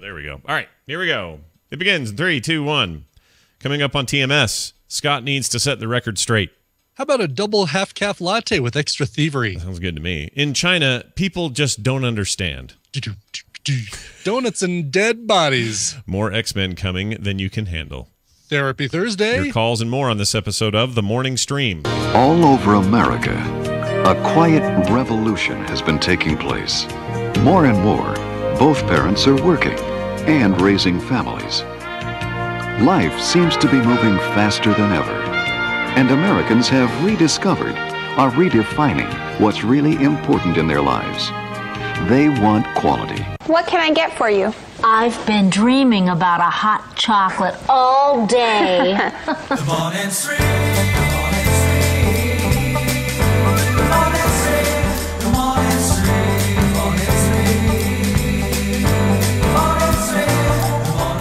There we go. All right, here we go. It begins in 3, 2, 1. Coming up on TMS, Scott needs to set the record straight. How about a double half-calf latte with extra thievery? That sounds good to me. In China, people just don't understand. Donuts and dead bodies. More X-Men coming than you can handle. Therapy Thursday. Your calls and more on this episode of The Morning Stream. All over America, a quiet revolution has been taking place. More and more, both parents are working and raising families. Life seems to be moving faster than ever, and Americans have rediscovered, are redefining what's really important in their lives. They want quality. What can I get for you? I've been dreaming about a hot chocolate all day. The morning stream, the morning stream, the morning stream, the morning stream, the morning stream,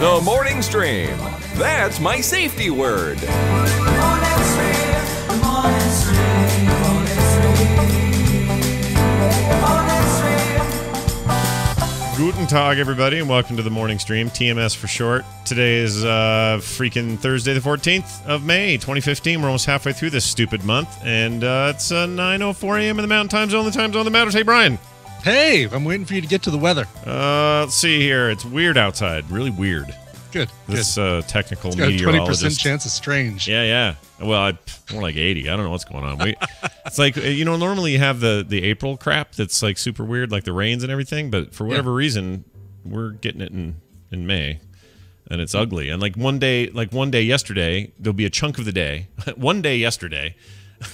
The morning stream. That's my safety word. the morning stream, the morning stream, the morning stream, the morning stream. Guten Tag, everybody, and welcome to The Morning Stream, TMS for short. Today is freaking Thursday, the 14th of May, 2015. We're almost halfway through this stupid month, and it's 9:04 a.m. in the Mountain Time Zone, the time zone that matters. Hey, Brian. Hey, I'm waiting for you to get to the weather. Let's see here. It's weird outside. Really weird. Good. This technical It's got a meteorologist. 20% chance of strange. Yeah. Well, more like 80. I don't know what's going on. It's like, normally you have the April crap that's like super weird, like the rains and everything, but for whatever reason, we're getting it in May, and it's ugly. And like one day yesterday, there'll be a chunk of the day. One day yesterday,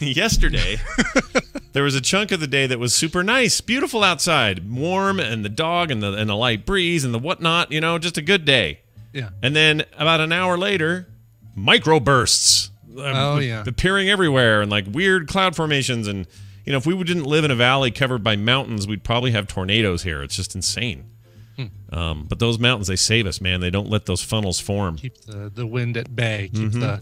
there was a chunk of the day that was super nice, beautiful outside, warm, and the dog and the light breeze and the whatnot, just a good day. Yeah. And then about an hour later, microbursts appearing everywhere and like weird cloud formations. And, if we didn't live in a valley covered by mountains, we'd probably have tornadoes here. It's just insane. But those mountains, they save us, man. They don't let those funnels form. Keep the wind at bay. Keep the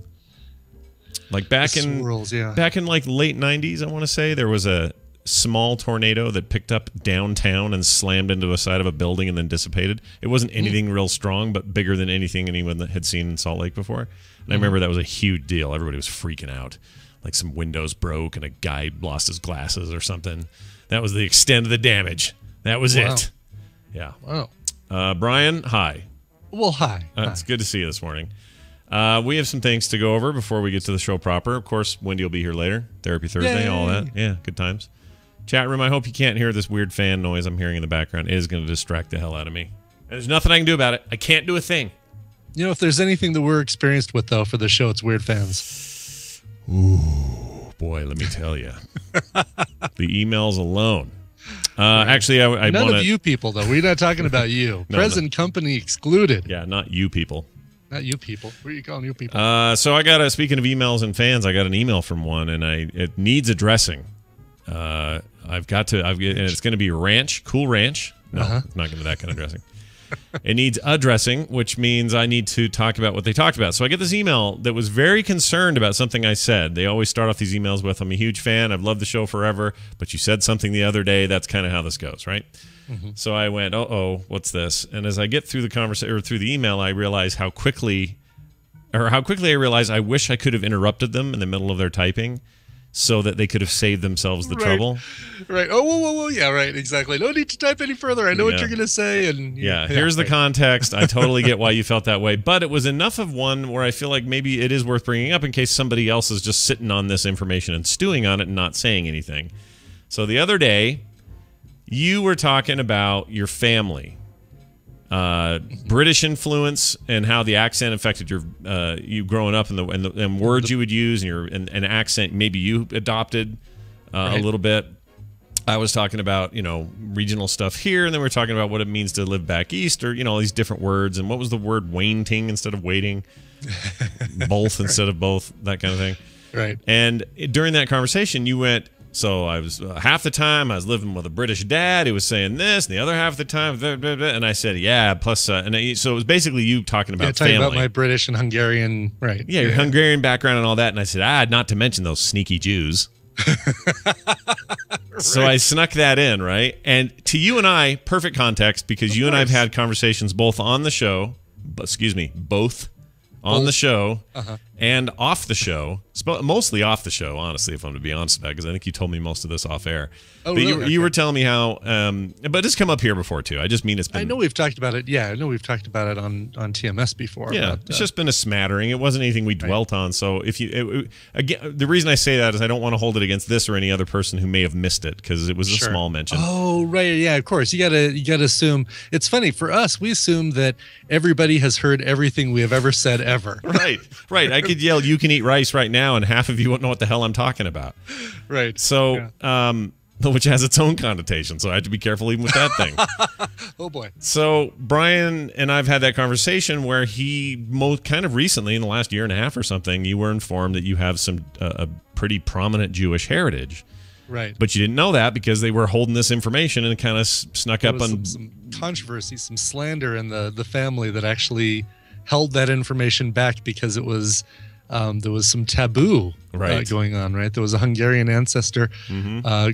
like back the in swirls, back in like late 90s, I want to say, there was a small tornado that picked up downtown and slammed into the side of a building and then dissipated. It wasn't anything real strong, but bigger than anything anyone that had seen in Salt Lake before. And I remember that was a huge deal. Everybody was freaking out. Like some windows broke and a guy lost his glasses or something. That was the extent of the damage. That was it. Yeah. Wow. Brian, hi. Well, hi. It's good to see you this morning. We have some things to go over before we get to the show proper. Of course, Wendy will be here later. Therapy Thursday, Yay. all that. Yeah, good times. Chat room, I hope you can't hear this weird fan noise I'm hearing in the background. It is going to distract the hell out of me. There's nothing I can do about it. I can't do a thing. If there's anything that we're experienced with, though, for the show, it's weird fans. Ooh, boy, let me tell you. The emails alone. Actually, I None want of you people, though. We're not talking about you. Present company excluded. Yeah, not you people. Not you people. What are you calling you people? So I got speaking of emails and fans, I got an email from one, and it needs addressing. And it's going to be Cool Ranch. No, it's not going to be that kind of dressing. It needs addressing, which means I need to talk about what they talked about. So I get this email that was very concerned about something I said. They always start off these emails with, I'm a huge fan. I've loved the show forever, but you said something the other day. That's kind of how this goes, right? So I went, what's this? And as I get through the conversation or through the email, I realize how quickly I realize I wish I could have interrupted them in the middle of their typing, so that they could have saved themselves the trouble. Right. Oh, whoa. Yeah, right. Exactly. No need to type any further. I know what you're going to say. And here's the context. I totally get why you felt that way. But it was enough of one where I feel like maybe it is worth bringing up in case somebody else is just sitting on this information and stewing on it and not saying anything. So the other day, you were talking about your family. British influence and how the accent affected you growing up and words you would use and an accent maybe you adopted a little bit. I was talking about regional stuff here, and then we were talking about what it means to live back east, or all these different words, and what was the word wainting instead of waiting, both instead of both, that kind of thing. Right. And during that conversation, you went. So I was half the time I was living with a British dad who was saying this, and the other half of the time, blah, blah, blah, and I said, yeah, plus, so it was basically you talking about talking family. about my British and Hungarian, right? Yeah, your Hungarian background and all that, and I said, not to mention those sneaky Jews. So I snuck that in, right? And to you and I, perfect context, because you and I have had conversations both on the show, both on the show and off the show, mostly off the show, honestly, if I'm to be honest about it, because I think you told me most of this off air. Oh, but really? you were telling me how, but it's come up here before, too. I just mean it's been... I know we've talked about it. Yeah, I know we've talked about it on TMS before. Yeah, it's just been a smattering. It wasn't anything we dwelt on. So if you... again, the reason I say that is I don't want to hold it against this or any other person who may have missed it, because it was a small mention. Oh, right. Yeah, of course. You gotta assume... It's funny. For us, we assume that everybody has heard everything we have ever said ever. Right. I could yell, "You can eat rice" right now, and half of you won't know what the hell I'm talking about. Right. So... which has its own connotation, so I have to be careful even with that thing. Oh, boy. So Brian and I've had that conversation where he, kind of recently, in the last year and a half or something, you were informed that you have some a pretty prominent Jewish heritage. Right. But you didn't know that because they were holding this information and kind of snuck up on... some controversy, some slander in the family that actually held that information back because it was... there was some taboo going on, right? There was a Hungarian ancestor,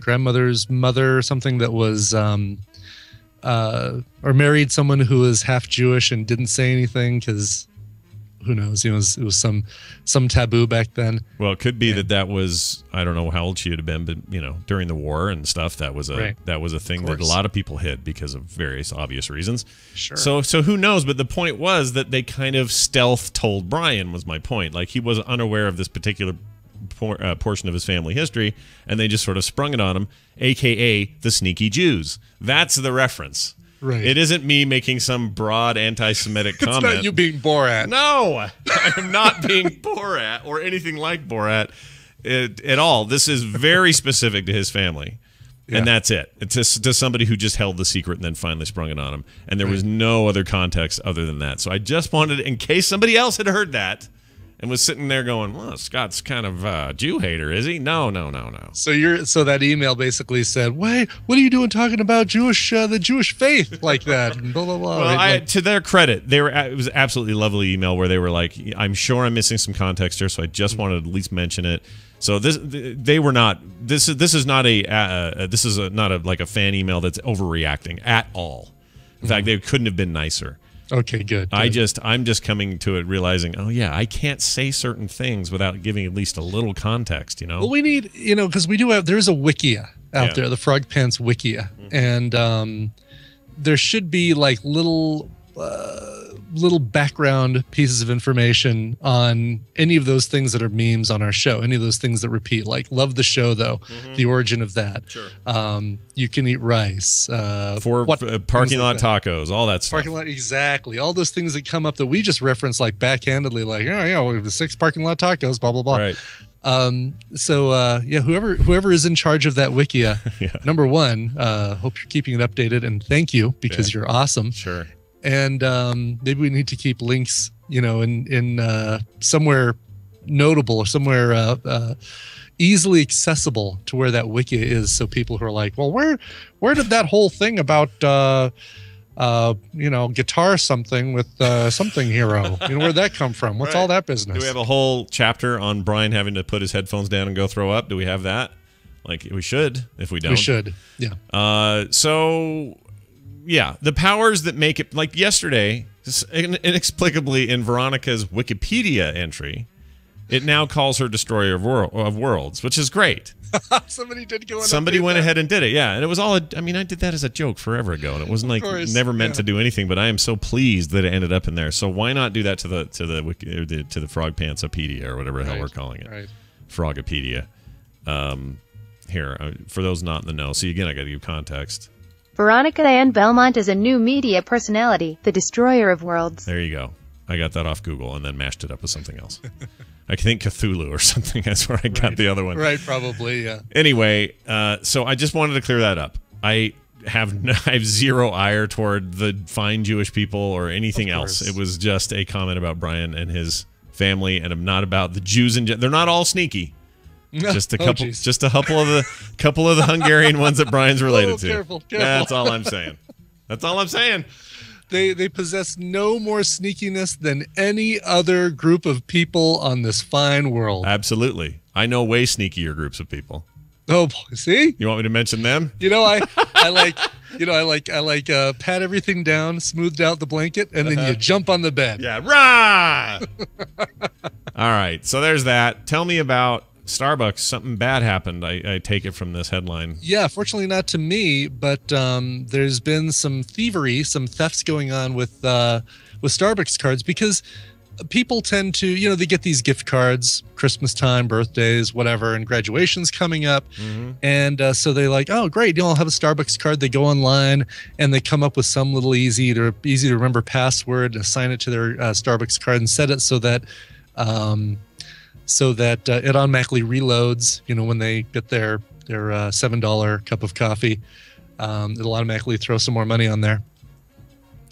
grandmother's mother or something that was, or married someone who was half Jewish and didn't say anything because who knows? It was some taboo back then. Well, it could be that was, I don't know how old she would have been, but during the war and stuff, that was a thing that a lot of people hid because of various obvious reasons. Sure. So who knows? But the point was that they kind of stealth told Brian, was my point. Like, he was unaware of this particular portion of his family history, and they just sort of sprung it on him, a.k.a. the sneaky Jews. That's the reference. Right. It isn't me making some broad anti-Semitic comment. It's not you being Borat. No, I am not being Borat or anything like Borat at all. This is very specific to his family. Yeah. And that's it. It's to somebody who just held the secret and then finally sprung it on him. And there was no other context other than that. So I just wanted, in case somebody else had heard that and was sitting there going, well, Scott's kind of a Jew hater, is he? No. So that email basically said, wait, what are you doing talking about the Jewish faith like that? And blah, blah, blah. Well, right? To their credit, it was an absolutely lovely email where they were like, I'm sure I'm missing some context here, so I just wanted to at least mention it. So this is not like a fan email that's overreacting at all. In fact, they couldn't have been nicer. Okay, good. I'm just coming to it realizing, oh yeah, I can't say certain things without giving at least a little context, Well, we need, because there's a Wikia out there, the Frog Pants Wikia, and there should be like little background pieces of information on any of those things that are memes on our show, any of those things that repeat, like love the show though, the origin of that. Sure. You can eat rice. Parking lot tacos, all that stuff. Parking lot, exactly. All those things that come up that we just reference like backhandedly, like, oh yeah, we have the 6 parking lot tacos, blah blah blah. Right. Whoever is in charge of that Wikia, number one, hope you're keeping it updated, and thank you because you're awesome. Sure. And maybe we need to keep links, in somewhere notable or somewhere easily accessible to where that Wikia is, so people who are like, well, where did that whole thing about guitar something with something hero, where'd that come from? What's all that business? Do we have a whole chapter on Brian having to put his headphones down and go throw up? Do we have that? Like, we should. If we don't, we should. Yeah. Yeah, the powers that make it, like yesterday, inexplicably in Veronica's Wikipedia entry, it now calls her Destroyer of Worlds, which is great. Somebody went ahead and did it, yeah. And it was all, I did that as a joke forever ago, and it wasn't like never meant to do anything, but I am so pleased that it ended up in there. So why not do that to the Frog Pantsopedia or whatever the hell we're calling it. Right. Frogopedia. Here, for those not in the know, see, again, I got to give context. Veronica Ann Belmont is a new media personality, the Destroyer of Worlds. There you go. I got that off Google and then mashed it up with something else. I think Cthulhu or something. That's where I got the other one. Right, probably, yeah. Anyway, so I just wanted to clear that up. I have zero ire toward the fine Jewish people or anything else. It was just a comment about Brian and his family, and I'm not about the Jews. They're not all sneaky. Just a couple, couple of the Hungarian ones that Brian's related to. Careful. That's all I'm saying. They possess no more sneakiness than any other group of people on this fine world. Absolutely. I know way sneakier groups of people. Oh, boy. See? You want me to mention them? I like pat everything down, smoothed out the blanket, and then you jump on the bed. Yeah, rah! All right, so there's that. Tell me about Starbucks. Something bad happened. I take it from this headline. Yeah, fortunately not to me, but there's been some thievery, some thefts going on with Starbucks cards because people tend to, they get these gift cards, Christmas time, birthdays, whatever, and graduation's coming up. Mm-hmm. And so they're like, oh, great, I'll have a Starbucks card. They go online and they come up with some little easy to remember password, assign it to their Starbucks card and set it so that it automatically reloads, when they get their $7 cup of coffee. It'll automatically throw some more money on there.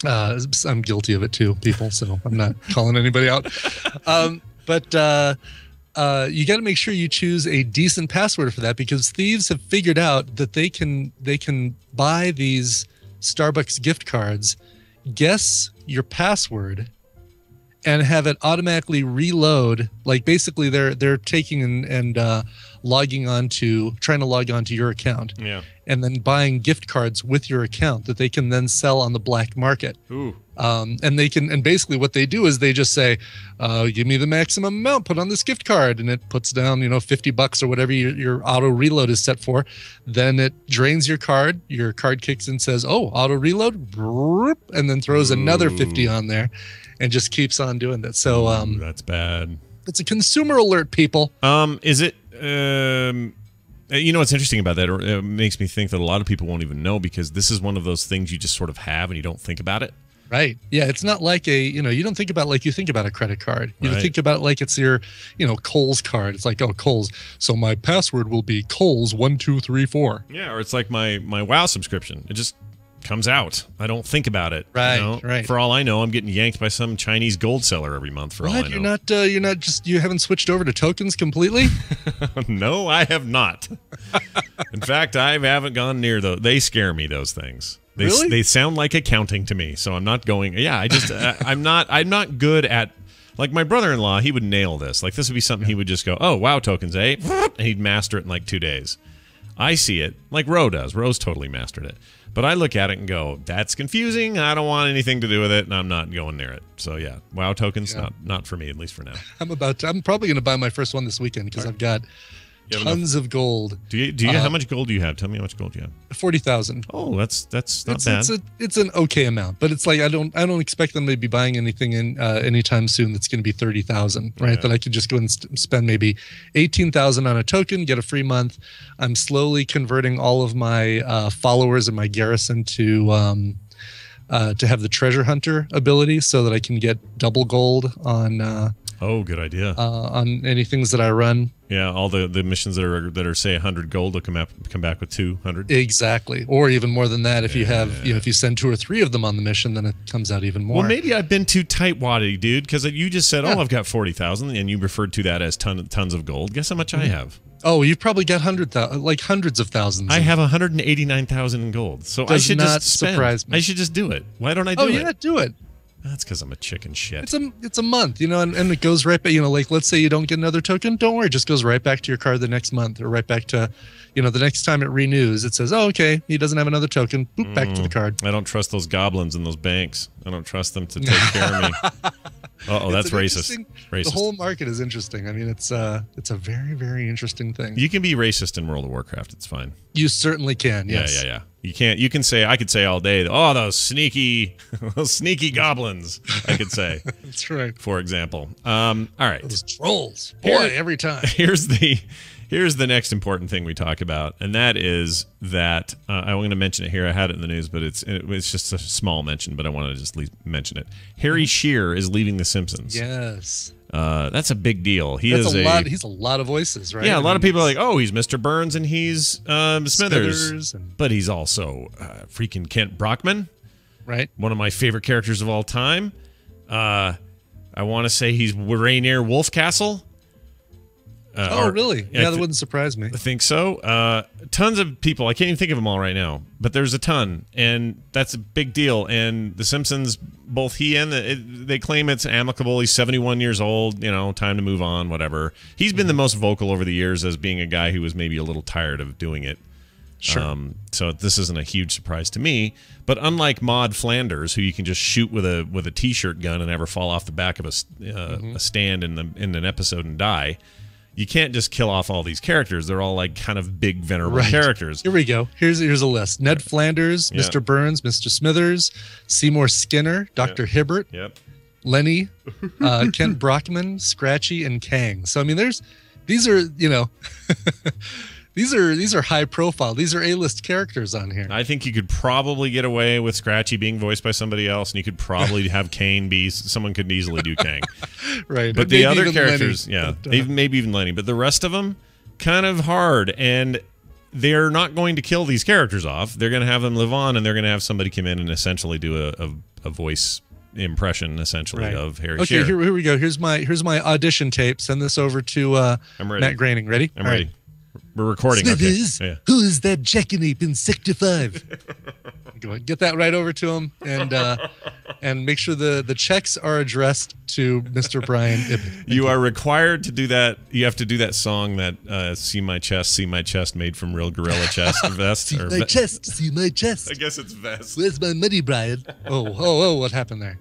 I'm guilty of it too, people, so I'm not calling anybody out. But you got to make sure you choose a decent password for that, because thieves have figured out that they can buy these Starbucks gift cards, guess your password, and have it automatically reload. Like basically they're taking and trying to log on to your account. Yeah. And then buying gift cards with your account that they can then sell on the black market. Ooh. And basically what they do is they just say, give me the maximum amount, put on this gift card, and it puts down, $50 or whatever your auto reload is set for. Then it drains your card kicks in, says, oh, auto reload, and then throws another 50 on there and just keeps on doing that. So that's bad. It's a consumer alert, people. Is it what's interesting about that, or it makes me think that a lot of people won't even know, because this is one of those things you just sort of have and you don't think about it. Right. Yeah. It's not like you don't think about like you think about a credit card. You think about it like it's your, Kohl's card. It's like, oh, Kohl's. So my password will be Kohl's 1234. Yeah. Or it's like my WoW subscription. It just comes out. I don't think about it. Right. Right. For all I know, I'm getting yanked by some Chinese gold seller every month. For all I know. You haven't switched over to tokens completely? No, I have not. In fact, I haven't gone near those. They scare me, those things. Really? They sound like accounting to me, so I'm not going. Yeah, I just I'm not good at, like, my brother-in-law. He would nail this. Like, this would be something he would just go, oh, wow, tokens, eh? And he'd master it in like 2 days. I see it like Ro does. Ro's totally mastered it. But I look at it and go, that's confusing. I don't want anything to do with it, and I'm not going near it. So yeah, WoW tokens, not for me, at least for now. I'm probably going to buy my first one this weekend, because I've got tons of gold. Do you how much gold do you have? Tell me how much gold you have. 40,000. Oh, that's not bad. It's an okay amount, but it's like I don't expect them to be buying anything in anytime soon that's going to be 30,000, right? Yeah. That I could just go and spend maybe 18,000 on a token, get a free month. I'm slowly converting all of my followers in my garrison to have the treasure hunter ability, so that I can get double gold on. Oh, good idea. On any things that I run. Yeah, all the missions that are say 100 gold will come back with 200. Exactly, or even more than that if you have if you send 2 or 3 of them on the mission, then it comes out even more. Well, maybe I've been too tightwadded, dude, because you just said, "Oh, I've got 40,000," and you referred to that as tons of gold. Guess how much I have? Oh, you've probably got hundreds of thousands. I have 189,000 in gold, so I should just spend. Surprise me. I should just do it. Why don't I do it? Oh yeah, do it. That's because I'm a chicken shit. It's a month, and it goes right back. Like, let's say you don't get another token, don't worry, it just goes right back to your card the next month, or right back to, the next time it renews. It says, oh, okay, he doesn't have another token. Boop, back to the card. I don't trust those goblins in those banks. I don't trust them to take care of me. Uh-oh, that's racist. The whole market is interesting. I mean, it's a very, very interesting thing. You can be racist in World of Warcraft. It's fine. You certainly can. Yes. Yeah. You can say, I could say all day, oh, those sneaky goblins, I could say. That's right. For example. All right. Those trolls. Boy, every time. Here's the next important thing we talk about, and that is that I'm going to mention it here. I had it in the news, but it's just a small mention, but I want to just mention it. Harry Shearer is leaving The Simpsons. Yes. That's a big deal. He's a lot of voices, right? Yeah, a lot of people are like, oh, he's Mr. Burns and he's Smithers. But he's also freaking Kent Brockman. Right. One of my favorite characters of all time. I want to say he's Rainier Wolfcastle. Really? Yeah, that wouldn't surprise me. I think so. Tons of people. I can't even think of them all right now, but there's a ton, and that's a big deal. And The Simpsons, both he and they claim it's amicable. He's 71 years old. Time to move on. Whatever. He's been the most vocal over the years as being a guy who was maybe a little tired of doing it. Sure. So this isn't a huge surprise to me. But unlike Maud Flanders, who you can just shoot with a t-shirt gun and never fall off the back of a stand in an episode and die, you can't just kill off all these characters. They're all like kind of big venerable characters. Here we go. Here's a list: Ned Flanders, Mr. Burns, Mr. Smithers, Seymour Skinner, Dr. Hibbert, Lenny, Kent Brockman, Scratchy, and Kang. So I mean, these are These are high profile. These are A-list characters on here. I think you could probably get away with Scratchy being voiced by somebody else, and you could probably have Kane be someone could easily do Kang. Right. But the other characters, maybe even Lenny, but the rest of them kind of hard, and they're not going to kill these characters off. They're going to have them live on, and they're going to have somebody come in and essentially do a voice impression essentially of Harry Shearer. Okay, here we go. Here's my audition tape. Send this over to Matt Groening. Ready? I'm ready. We're recording. Smithers, who is that jackanape in Sector 5? Go ahead, get that right over to him, and make sure the checks are addressed to Mr. Brian Ibbett. You are required to do that. You have to do that song that See My Chest, made from real gorilla chest vest. See my chest. I guess it's vest. Where's my money, Brian? Oh, what happened there?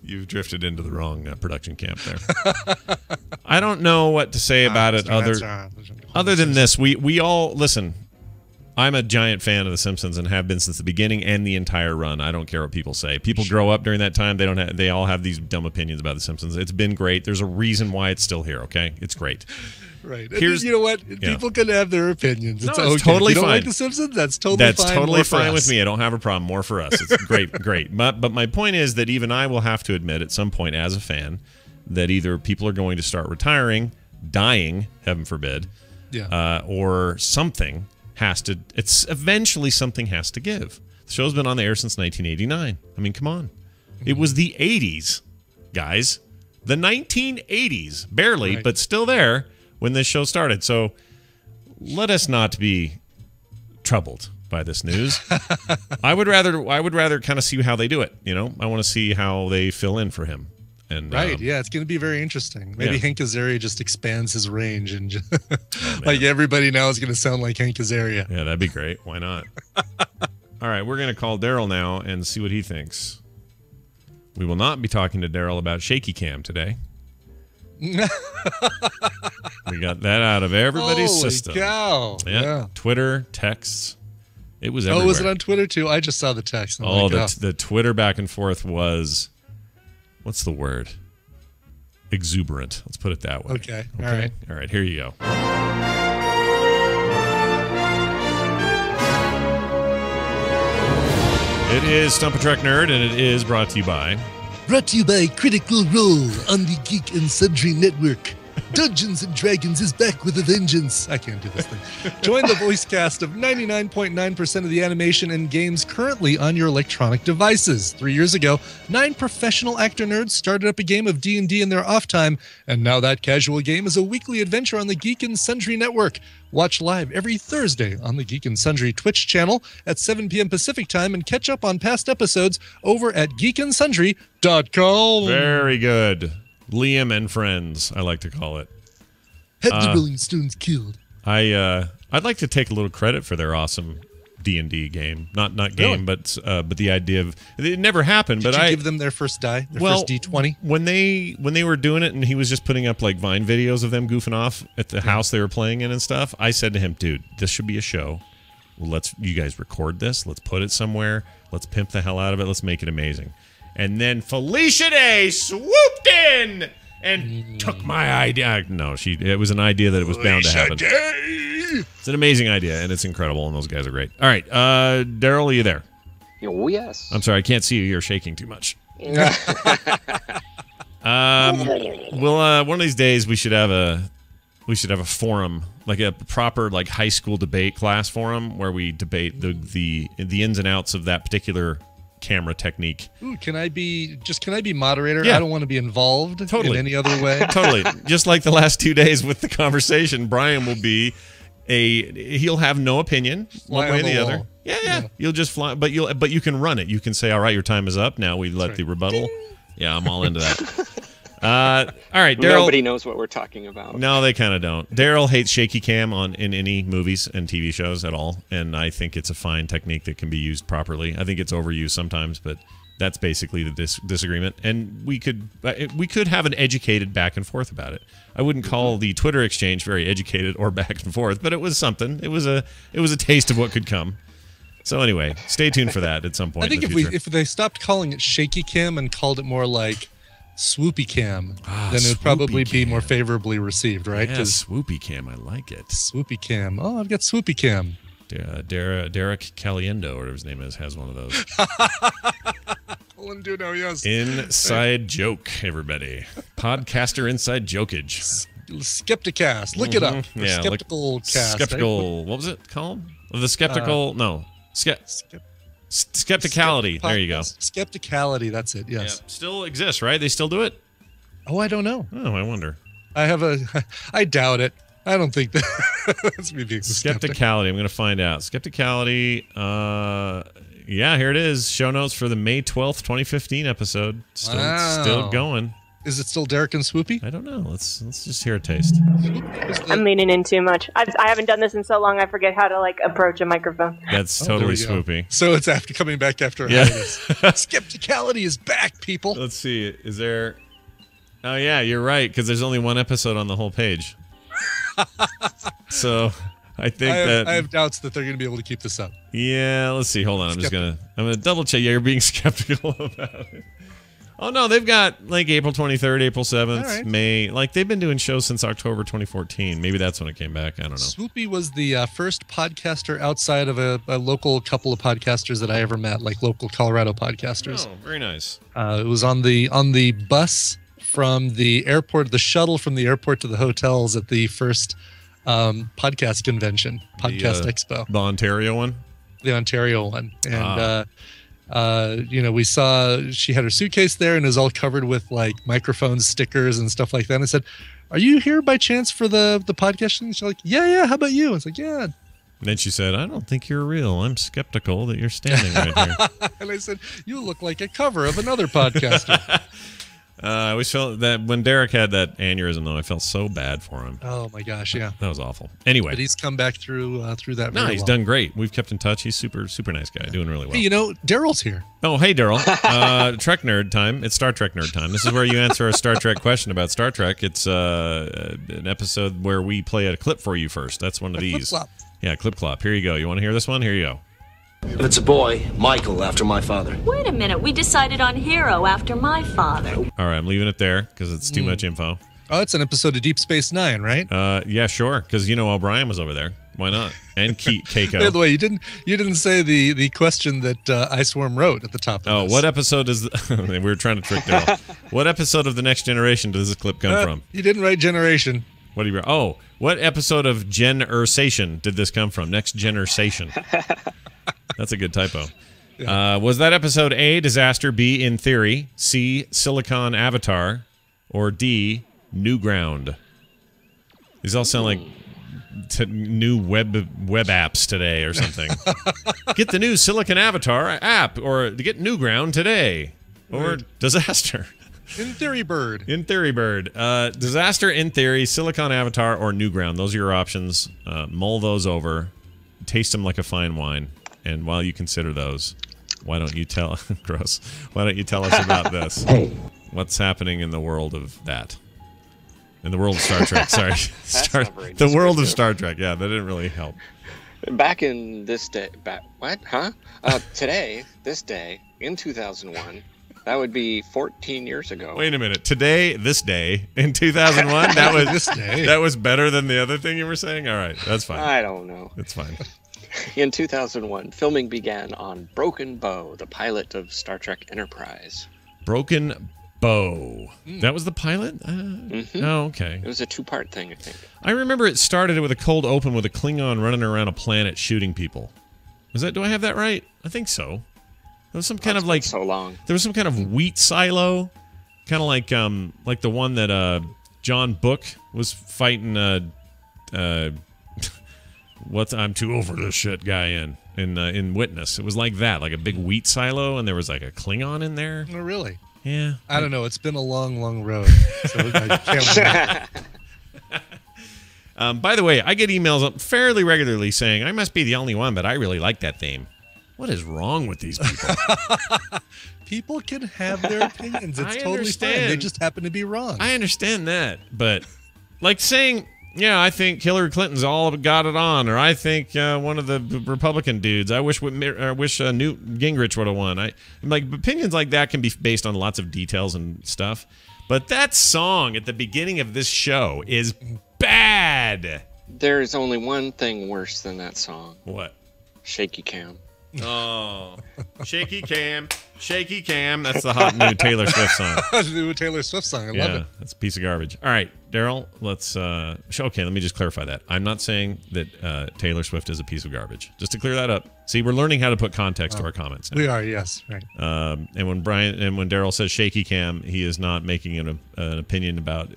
You've drifted into the wrong production camp there. I don't know what to say about it other than this. We all listen. I'm a giant fan of The Simpsons and have been since the beginning and the entire run. I don't care what people say. People grow up during that time. They all have these dumb opinions about The Simpsons. It's been great. There's a reason why it's still here. Okay, it's great. Right. You know what? People can have their opinions. It's okay. Totally you don't fine. Like The Simpsons? That's totally fine with me. I don't have a problem. More for us. It's great. But my point is that even I will have to admit at some point as a fan that either people are going to start retiring, dying, heaven forbid, or something has to. It's eventually something has to give. The show's been on the air since 1989. I mean, come on. It was the 80s, guys. The 1980s, barely, but still there when this show started. So let us not be troubled by this news. I would rather kind of see how they do it. I want to see how they fill in for him. And it's going to be very interesting. Maybe Hank Azaria just expands his range and just, like everybody now is going to sound like Hank Azaria. Yeah, that'd be great. Why not? All right, we're going to call Daryl now and see what he thinks. We will not be talking to Daryl about Shaky Cam today. We got that out of everybody's system. Holy cow. Yeah. Twitter, texts. It was everywhere. Oh, was it on Twitter too? I just saw the text. The Twitter back and forth was, what's the word? Exuberant. Let's put it that way. Okay. All right. Here you go. It is Stump a Trek Nerd, and it is brought to you by Critical Role on the Geek and Sundry Network. Dungeons and Dragons is back with a vengeance. I can't do this thing. Join the voice cast of 99.9% of the animation and games currently on your electronic devices. 3 years ago, 9 professional actor nerds started up a game of D&D in their off time, and now that casual game is a weekly adventure on the Geek and Sundry Network. Watch live every Thursday on the Geek and Sundry Twitch channel at 7 p.m. Pacific time and catch up on past episodes over at geekandsundry.com. Very good. Liam and Friends, I like to call it. Have the Rolling Stones killed. I'd like to take a little credit for their awesome D&D game. Not game, but the idea of it never happened. Did you give them their first die, first D20? When they were doing it, and he was just putting up like Vine videos of them goofing off at the house they were playing in and stuff. I said to him, "Dude, this should be a show. You guys record this. Let's put it somewhere. Let's pimp the hell out of it. Let's make it amazing." And then Felicia Day swooped in and took my idea. No, it was an idea that it was bound to happen. It's an amazing idea, and it's incredible, and those guys are great. All right, Daryl, are you there? Oh, yes. I'm sorry, I can't see you. You're shaking too much. One of these days we should have a forum, like a proper like high school debate class forum where we debate the ins and outs of that particular camera technique. Ooh, can I be moderator? Yeah. I don't want to be involved in any other way. Totally. Just like the last 2 days with the conversation, Brian will be he'll have no opinion one way or the other. Yeah. You'll just fly, but you can run it. You can say, all right, your time is up. Now we let the rebuttal. Yeah, I'm all into that. All right, Daryl. Nobody knows what we're talking about. No, they kind of don't. Daryl hates shaky cam in any movies and TV shows at all, and I think it's a fine technique that can be used properly. I think it's overused sometimes, but that's basically the disagreement. And we could have an educated back and forth about it. I wouldn't call the Twitter exchange very educated or back and forth, but it was something. It was a taste of what could come. So anyway, stay tuned for that at some point. I think if they stopped calling it shaky cam and called it more like swoopy cam, then it would probably be more favorably received, right? Yeah, swoopy cam, I like it. Swoopy cam. Oh, I've got swoopy cam. Derek Caliendo, or whatever his name is, has one of those. Yes. Inside joke, everybody. Podcaster inside jokage. Skepticast. Look it up. Yeah, skeptical cast. Skeptical. What was it called? The skeptical. No. Skepticality. There you go. Skepticality. That's it. Yes. Yeah. Still exists, right? They still do it? Oh, I don't know. Oh, I wonder. I doubt it. I don't think that. That's me being Skepticality. I'm going to find out. Skepticality. Yeah, here it is. Show notes for the May 12th, 2015 episode. Still going. Is it still Derek and Swoopy? I don't know. Let's just hear a taste. I'm leaning in too much. I haven't done this in so long. I forget how to approach a microphone. That's totally Swoopy. So it's coming back after. Yeah. Skepticality is back, people. Let's see. Is there? Oh yeah, you're right. Because there's only one episode on the whole page. So I think I have doubts that they're going to be able to keep this up. Yeah. Let's see. Hold on. I'm gonna double check. Yeah, you're being skeptical about it. Oh, no, they've got April 23rd, April 7th, May. They've been doing shows since October 2014. Maybe that's when it came back. I don't know. Swoopy was the first podcaster outside of a local couple of podcasters that I ever met, local Colorado podcasters. Oh, very nice. It was on the bus from the airport, the shuttle from the airport to the hotels at the first podcast convention, Podcast Expo. The Ontario one? The Ontario one. And... we saw she had her suitcase there and it was all covered with microphones, stickers, and stuff like that. And I said, "Are you here by chance for the podcast?" And she's like, "Yeah. How about you?" And it's like, "Yeah." And then she said, "I don't think you're real. I'm skeptical that you're standing right here." And I said, "You look like a cover of another podcaster." I always felt that when Derek had that aneurysm, though, I felt so bad for him. Oh my gosh, yeah, that was awful. Anyway, but he's come back through that. No, he's done great. We've kept in touch. He's super nice guy, doing really well. Hey, Daryl's here. Oh, hey, Daryl. Trek nerd time. It's Star Trek nerd time. This is where you answer a Star Trek question about Star Trek. It's an episode where we play a clip for you first. That's one of these. Clip-clop. Yeah, clip-clop. Here you go. You want to hear this one? Here you go. If it's a boy, Michael, after my father. Wait a minute, we decided on Hero after my father. All right, I'm leaving it there because it's too much info. Oh, it's an episode of Deep Space Nine, right? Yeah, sure. Because O'Brien was over there. Why not? And Keiko. By the way, you didn't say the question that Iceworm wrote at the top of this. What episode is... we were trying to trick Daryl. What episode of The Next Generation does this clip come from? You didn't write Generation. What do you... Oh, what episode of Gen-ersation did this come from? Next Generation. That's a good typo. Yeah. Was that episode A, Disaster, B, In Theory, C, Silicon Avatar, or D, New Ground? These all sound like new web apps today or something. Get the new Silicon Avatar app, or get New Ground today, or Disaster. In Theory Bird. In Theory Bird. Disaster, In Theory, Silicon Avatar, or New Ground. Those are your options. Mull those over. Taste them like a fine wine. And while you consider those, why don't you tell gross? Why don't you tell us about this? Hey, what's happening in the world of that? In the world of Star Trek. Sorry, the world of Star Trek. Yeah, that didn't really help. Back in this day, today, this day in 2001. That would be 14 years ago. Wait a minute. Today, this day, in 2001, that was this day. That was better than the other thing you were saying. All right, that's fine. I don't know. It's fine. In 2001, filming began on Broken Bow, the pilot of Star Trek Enterprise. Broken Bow. That was the pilot? Oh, okay. It was a two-part thing, I think. I remember it started with a cold open with a Klingon running around a planet shooting people. Do I have that right? I think so. There was some kind of like so long. There was some kind of wheat silo, kind of like the one that John Book was fighting. I'm too over this shit guy in Witness. It was like that, like a big wheat silo, and there was like a Klingon in there. Oh, really? Yeah. I don't know. It's been a long, long road. So I can't by the way, I get emails fairly regularly saying, I must be the only one, but I really like that theme. What is wrong with these people? People can have their opinions. It's totally fine. They just happen to be wrong. I understand that, but like saying, yeah, I think Hillary Clinton's all got it on, or I think one of the Republican dudes. I wish Newt Gingrich would have won. I'm like, opinions like that can be based on lots of details and stuff, but that song at the beginning of this show is bad. There's only one thing worse than that song. What? Shaky Cam. Oh, shaky cam. That's the hot new Taylor Swift song. New Taylor Swift song. I love it. That's a piece of garbage. All right, Daryl, let's okay, let me just clarify that. I'm not saying that Taylor Swift is a piece of garbage. Just to clear that up. See, we're learning how to put context to our comments now. We are, yes, right. And when Daryl says shaky cam, he is not making an opinion about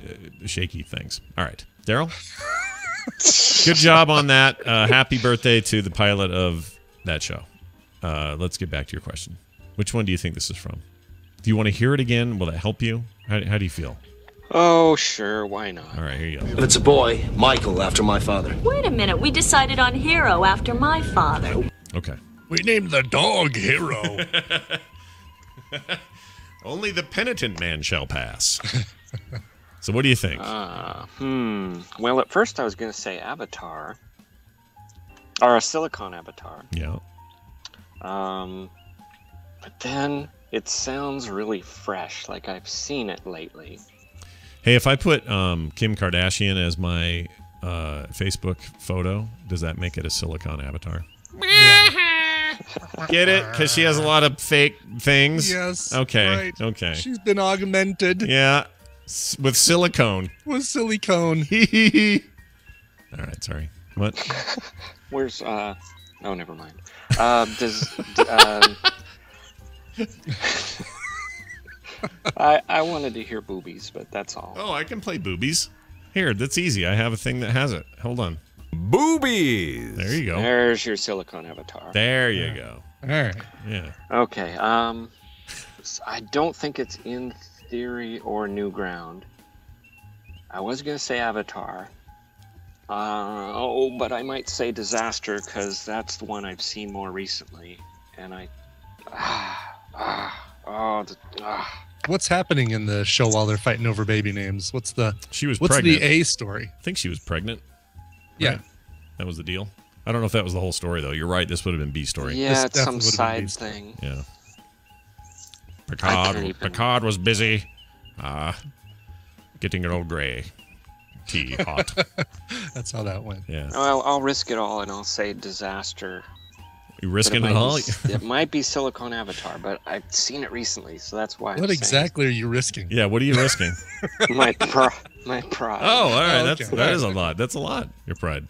shaky things. All right, Daryl. Good job on that. Happy birthday to the pilot of that show. Let's get back to your question. Which one do you think this is from? Do you want to hear it again? Will that help you? How do you feel? Oh, sure. Why not? All right, here you go. If it's a boy, Michael after my father. Wait a minute, we decided on Hero after my father. Okay. We named the dog Hero. Only the penitent man shall pass. So what do you think? Well, at first I was going to say Avatar. Or a Silicon Avatar. Yeah. But then it sounds really fresh, like I've seen it lately. Hey, if I put Kim Kardashian as my Facebook photo, does that make it a Silicon Avatar? Get it? Because she has a lot of fake things? Yes. Okay. Right. Okay. She's been augmented. Yeah. With silicone. With silicone. All right, sorry. What? Where's, oh, never mind. I wanted to hear boobies, but that's all. Oh, I can play boobies. Here, that's easy. I have a thing that has it. Hold on. Boobies. There you go. There's your Silicon Avatar. There you go. All right. Yeah. Okay. I don't think it's in theory or new ground. I was going to say Avatar. But I might say Disaster because that's the one I've seen more recently. And What's happening in the show while they're fighting over baby names? What's pregnant. the A story? I think she was pregnant. Yeah. Right? That was the deal. I don't know if that was the whole story, though. You're right. This would have been B story. Yeah, it's some side thing. Yeah. Picard was busy getting an old gray tea hot. That's how that went. Yeah. Well, I'll risk it all and I'll say Disaster. You risking it all? It might be Silicon Avatar, but I've seen it recently, so that's why. What exactly are you risking? Yeah, what are you risking? my pride. Oh, all right. Okay. That is a lot. That's a lot. Your pride.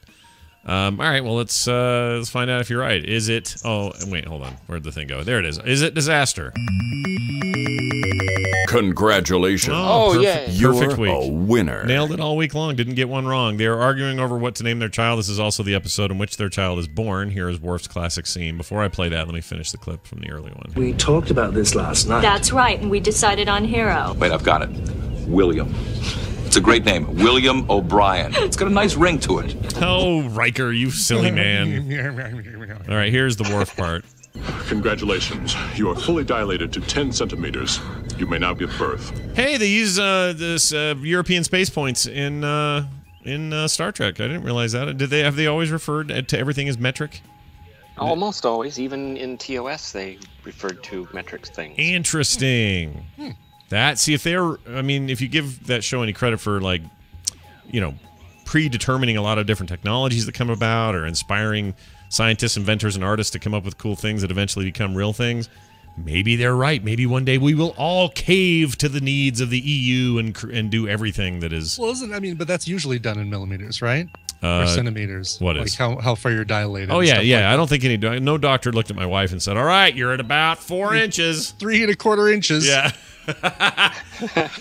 All right. Well, let's find out if you're right. Is it? Oh, wait. Hold on. Where'd the thing go? There it is. Is it Disaster? Congratulations. Oh, yeah. Perfect week. A winner. Nailed it all week long. Didn't get one wrong. They are arguing over what to name their child. This is also the episode in which their child is born. Here is Worf's classic scene. Before I play that, let me finish the clip from the early one. We talked about this last night. That's right, and we decided on Hero. Wait, I've got it. William. It's a great name. William O'Brien. It's got a nice ring to it. Oh, Riker, you silly man. All right, here's the Worf part. Congratulations. You are fully dilated to 10 centimeters. You may now give birth. Hey, they use this European space points in Star Trek. I didn't realize that. Have they always referred to everything as metric? Almost always. Even in TOS, they referred to metric things. Interesting. If you give that show any credit for, like, predetermining a lot of different technologies that come about or inspiring scientists, inventors, and artists to come up with cool things that eventually become real things, maybe they're right. Maybe one day we will all cave to the needs of the EU and do everything that is. Well, but that's usually done in millimeters, right? Or centimeters. What is? Like how far you're dilated. Oh, yeah. I don't think no doctor looked at my wife and said, all right, you're at about 4 inches. 3 1/4 inches. Yeah.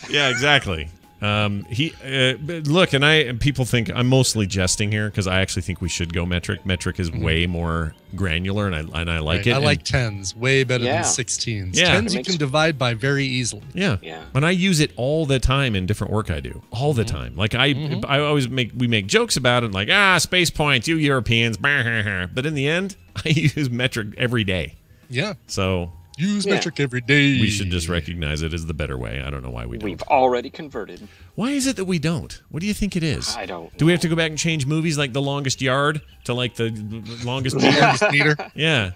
Yeah, exactly. Look, and people think I'm mostly jesting here because I actually think we should go metric. Metric is way more granular, and I like it. I like tens way better than 16s. Yeah. Tens you can divide by very easily. Yeah. And I use it all the time in different work I do. All the time. Like I always make jokes about it, like space points, you Europeans, but in the end, I use metric every day. Yeah. So. Use metric every day. We should just recognize it as the better way. I don't know why we don't. We've already converted. Why is it that we don't? What do you think it is? I don't know. Do we have to go back and change movies like The Longest Yard to like the longest meter? Yeah.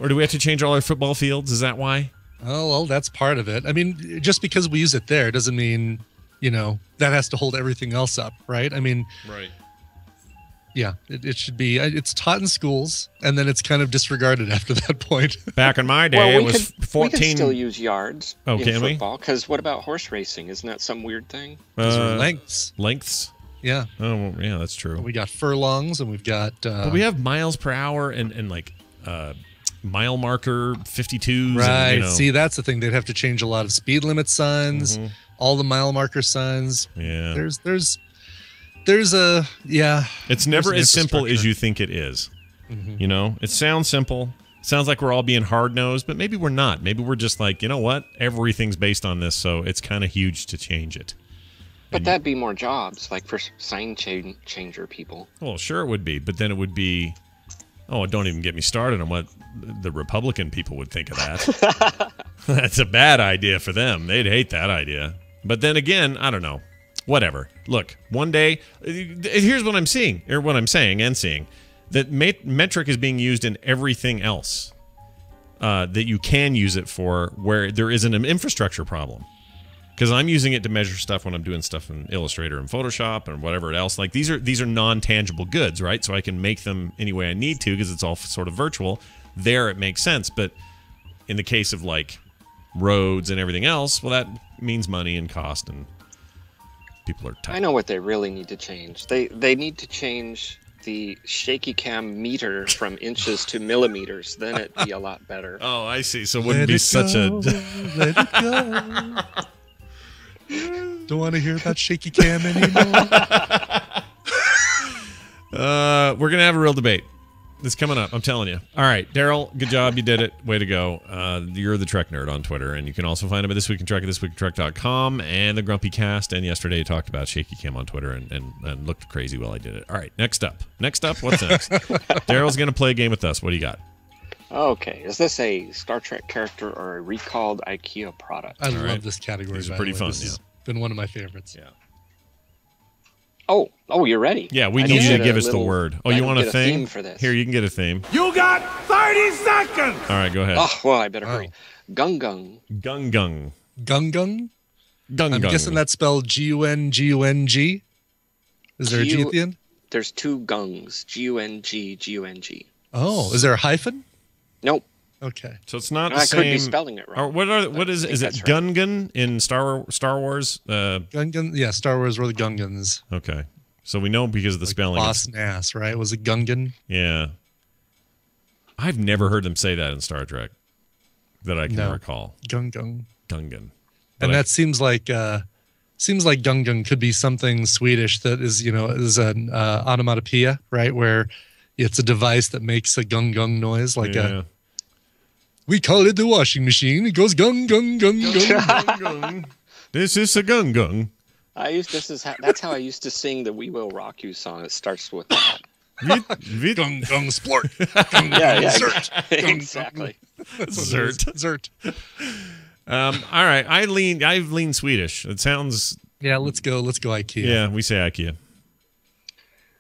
Or do we have to change all our football fields? Is that why? Oh, well, that's part of it. I mean, just because we use it there doesn't mean, that has to hold everything else up, right? I mean, right. Yeah, it should be. It's taught in schools, and then it's kind of disregarded after that point. Back in my day, it was 14. We can still use yards in football, because what about horse racing? Isn't that some weird thing? Lengths. Lengths? Yeah. Oh, well, yeah, that's true. We got furlongs, and we've got... but we have miles per hour and like mile marker 52s. Right. And, See, that's the thing. They'd have to change a lot of speed limit signs, all the mile marker signs. Yeah. It's never as simple as you think it is. It sounds simple. Sounds like we're all being hard-nosed, but maybe we're not. Maybe we're just like, you know what? Everything's based on this, so it's kind of huge to change it. But that'd be more jobs, like for sign changer people. Well, sure it would be, but then it would be... Oh, don't even get me started on what the Republican people would think of that. That's a bad idea for them. They'd hate that idea. But then again, I don't know. Whatever. Look, one day, here's what I'm seeing, or what I'm saying and seeing, that metric is being used in everything else that you can use it for where there isn't an infrastructure problem. Because I'm using it to measure stuff when I'm doing stuff in Illustrator and Photoshop and whatever else. Like these are non-tangible goods, right? So I can make them any way I need to because it's all sort of virtual. There it makes sense, but in the case of like roads and everything else, well, that means money and cost and people are tight. I know what they really need to change. They need to change the shaky cam meter from inches to millimeters. Then it'd be a lot better. Oh, I see. So it wouldn't be such a... Let it go. Don't want to hear about shaky cam anymore. We're going to have a real debate. It's coming up, I'm telling you. All right, Daryl, good job. You did it. Way to go. You're the Trek Nerd on Twitter, and you can also find him at This Week in Trek at thisweekintrek.com and the Grumpy Cast. And yesterday, you talked about Shaky Cam on Twitter and looked crazy while I did it. All right, next up. What's next? Daryl's going to play a game with us. What do you got? Okay, is this a Star Trek character or a recalled IKEA product? I love this category. It's pretty fun. This has been one of my favorites. Yeah. Oh, you're ready. Yeah, we need you to give us the word. Oh, you want a theme for this? Here, you can get a theme. You got 30 seconds. All right, go ahead. Oh, well, I better hurry. Gungan. Gungan. Gungan? Gungan. I'm guessing that's spelled G-U-N-G-U-N-G. Is there a G at the end? There's two gungs. G-U-N-G, G-U-N-G. Oh, is there a hyphen? Nope. Okay. So it's not the same. I could be spelling it wrong. What is it Gungan in Star Wars? Gungan, yeah, Star Wars were the Gungans. Okay. So we know because of the spelling. Boss Nass, right? Was it Gungan? Yeah. I've never heard them say that in Star Trek that I can recall. Gungan. Gungan. And that seems like Gungan could be something Swedish that is, is an onomatopoeia, right? Where it's a device that makes a gung noise, like we call it the washing machine. It goes gung gung gung gung gung gung. This is a gung. That's how I used to sing the We Will Rock You song. It starts with that. Gung gung splort. Yeah, zert. Exactly. Zert. All right, I've leaned Swedish. It sounds. Yeah, let's go IKEA. Yeah, we say IKEA.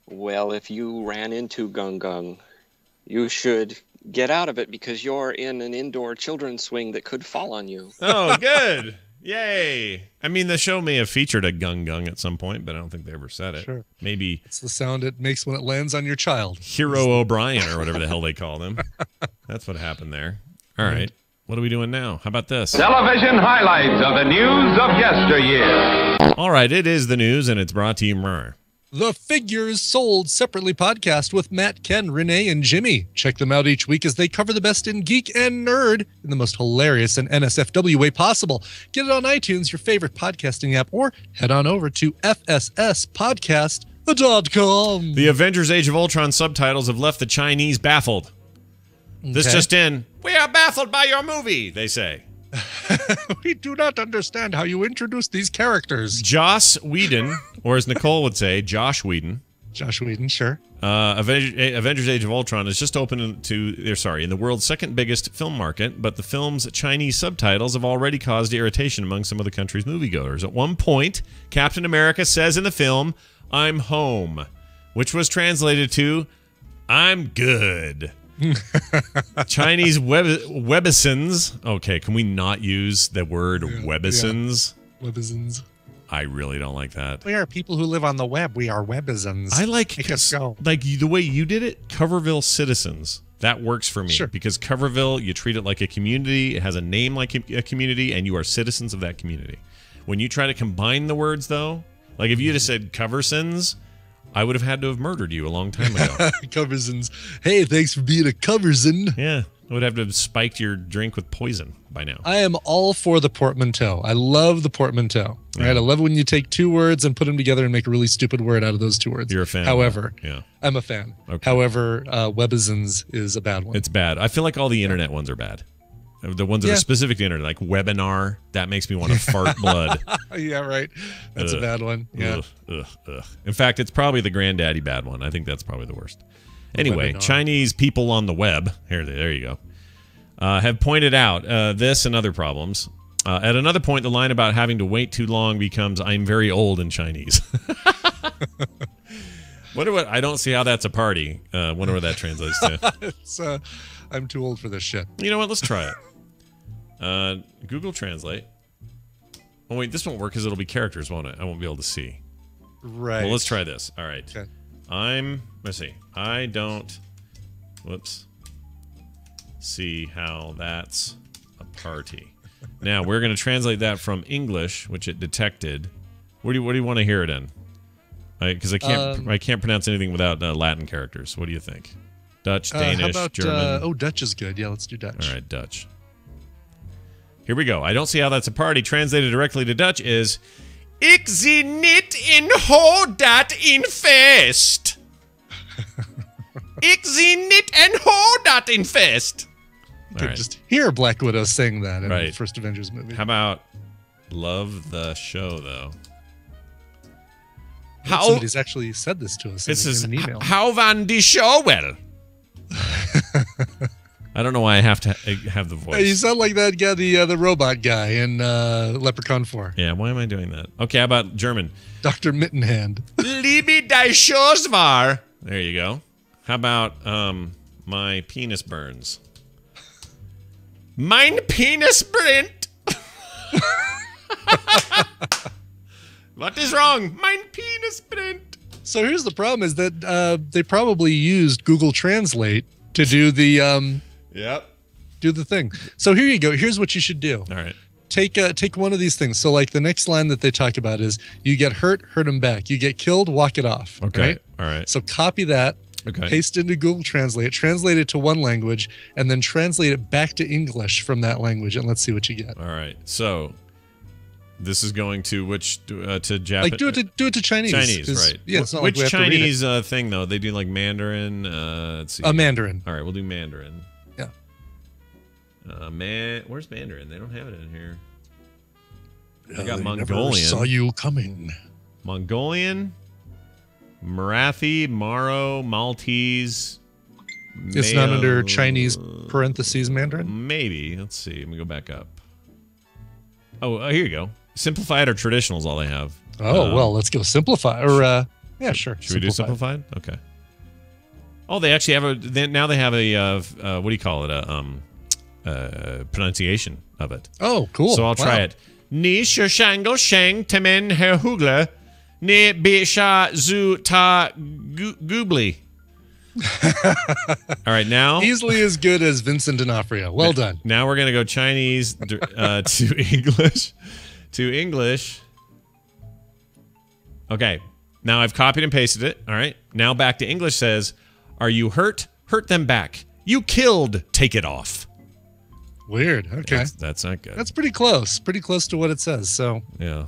Well, if you ran into Gungan, you should get out of it because you're in an indoor children's swing that could fall on you. Oh, good. Yay. I mean, the show may have featured a gung at some point, but I don't think they ever said it. Sure. Maybe. It's the sound it makes when it lands on your child. Hero O'Brien or whatever the hell they called him. That's what happened there. All right. What are we doing now? How about this? Television highlights of the news of yesteryear. All right, it is the news, and it's brought to you by The Figures Sold Separately podcast with Matt, Ken, Renee, and Jimmy. Check them out each week as they cover the best in geek and nerd in the most hilarious and NSFW way possible. Get it on iTunes, your favorite podcasting app, or head on over to fsspodcast.com. The Avengers Age of Ultron subtitles have left the Chinese baffled. Okay. This just in. We are baffled by your movie, they say. We do not understand how you introduced these characters. Joss Whedon, or as Nicole would say, Josh Whedon. Josh Whedon, sure. Avengers Age of Ultron is just open in the world's second biggest film market, but the film's Chinese subtitles have already caused irritation among some of the country's moviegoers. At one point, Captain America says in the film, "I'm home," which was translated to, "I'm good." Chinese webisons. Okay, can we not use the word webisons? Yeah. Webisons. I really don't like that. We are people who live on the web. We are webisons. I like the way you did it, Coverville citizens. That works for me. Sure. Because Coverville, you treat it like a community. It has a name like a community, and you are citizens of that community. When you try to combine the words, though, like if you just said Coversons, I would have had to have murdered you a long time ago. Coversons. Hey, thanks for being a coverson. Yeah, I would have to have spiked your drink with poison by now. I am all for the portmanteau. I love the portmanteau. Right? I love it when you take two words and put them together and make a really stupid word out of those two words. You're a fan. However, yeah, I'm a fan. Okay. However, webisons is a bad one. It's bad. I feel like all the internet ones are bad. The ones that are specific to the internet, like webinar, that makes me want to fart blood. Yeah, right. That's a bad one. Yeah. Ugh. In fact, it's probably the granddaddy bad one. I think that's probably the worst. Anyway, Chinese people on the web, there you go, have pointed out this and other problems. At another point, the line about having to wait too long becomes, "I'm very old" in Chinese. What? I don't see how that's a party. Wonder what that translates to. It's, I'm too old for this shit. You know what? Let's try it. Google Translate. Oh, wait, this won't work because it'll be characters, won't it? I won't be able to see. Right. Well, let's try this. All right. Okay. Let's see. I don't, see how that's a party. Now, we're going to translate that from English, which it detected. What do you want to hear it in? Because I can't pronounce anything without Latin characters. What do you think? Dutch, Danish, how about, German. Dutch is good. Yeah, let's do Dutch. All right, Dutch. Here we go. I don't see how that's a party. Translated directly to Dutch is, "Ik zie niet in hoe dat in feest." Ik zie niet in hoe dat in feest. You could just hear Black Widow sing that in the first Avengers movie. How about love the show, though? Somebody's actually said this to us in an email. How van die show well? I don't know why I have to have the voice. You sound like that guy, the robot guy in Leprechaun 4. Yeah, why am I doing that? Okay, how about German? Dr. Mittenhand. Liebe die Shows war. There you go. How about my penis burns? Mein Penis brennt. What is wrong? Mein Penis brennt. So here's the problem: is that they probably used Google Translate to do the do the thing. So here you go. Here's what you should do. All right. Take one of these things. So like the next line that they talk about is, "You get hurt them back. You get killed, walk it off." Okay. Right? All right. So copy that. Okay. Paste into Google Translate, translate it to one language, and then translate it back to English from that language, and let's see what you get. All right. So this is going to which to Japanese? Like do it to Chinese. Chinese, right? Yeah. It's not which like we have Chinese to read it. thing though? They do like Mandarin. Let's see. Mandarin. All right, we'll do Mandarin. Yeah. Where's Mandarin? They don't have it in here. I got They Mongolian. never saw you coming. Mongolian, Marathi, Maro, Maltese. It's not under Chinese parentheses Mandarin? Maybe. Let's see. Let me go back up. Oh, here you go. Simplified or traditional is all they have. Oh, well, let's go simplify. Or, yeah, sure. Should we do simplified? Okay. Oh, they actually have now they have a, what do you call it? Pronunciation of it. Oh, cool. So I'll try it. Ni shangle shang temen her hugla. Ne bisha zu ta goobly. All right, now easily as good as Vincent D'Onofrio. Well done. Now we're gonna go Chinese to English. To English. Okay. Now I've copied and pasted it. All right. Now back to English says, "Are you hurt? Hurt them back. You killed. Take it off." Weird. Okay. That's not good. That's pretty close. Pretty close to what it says. So yeah.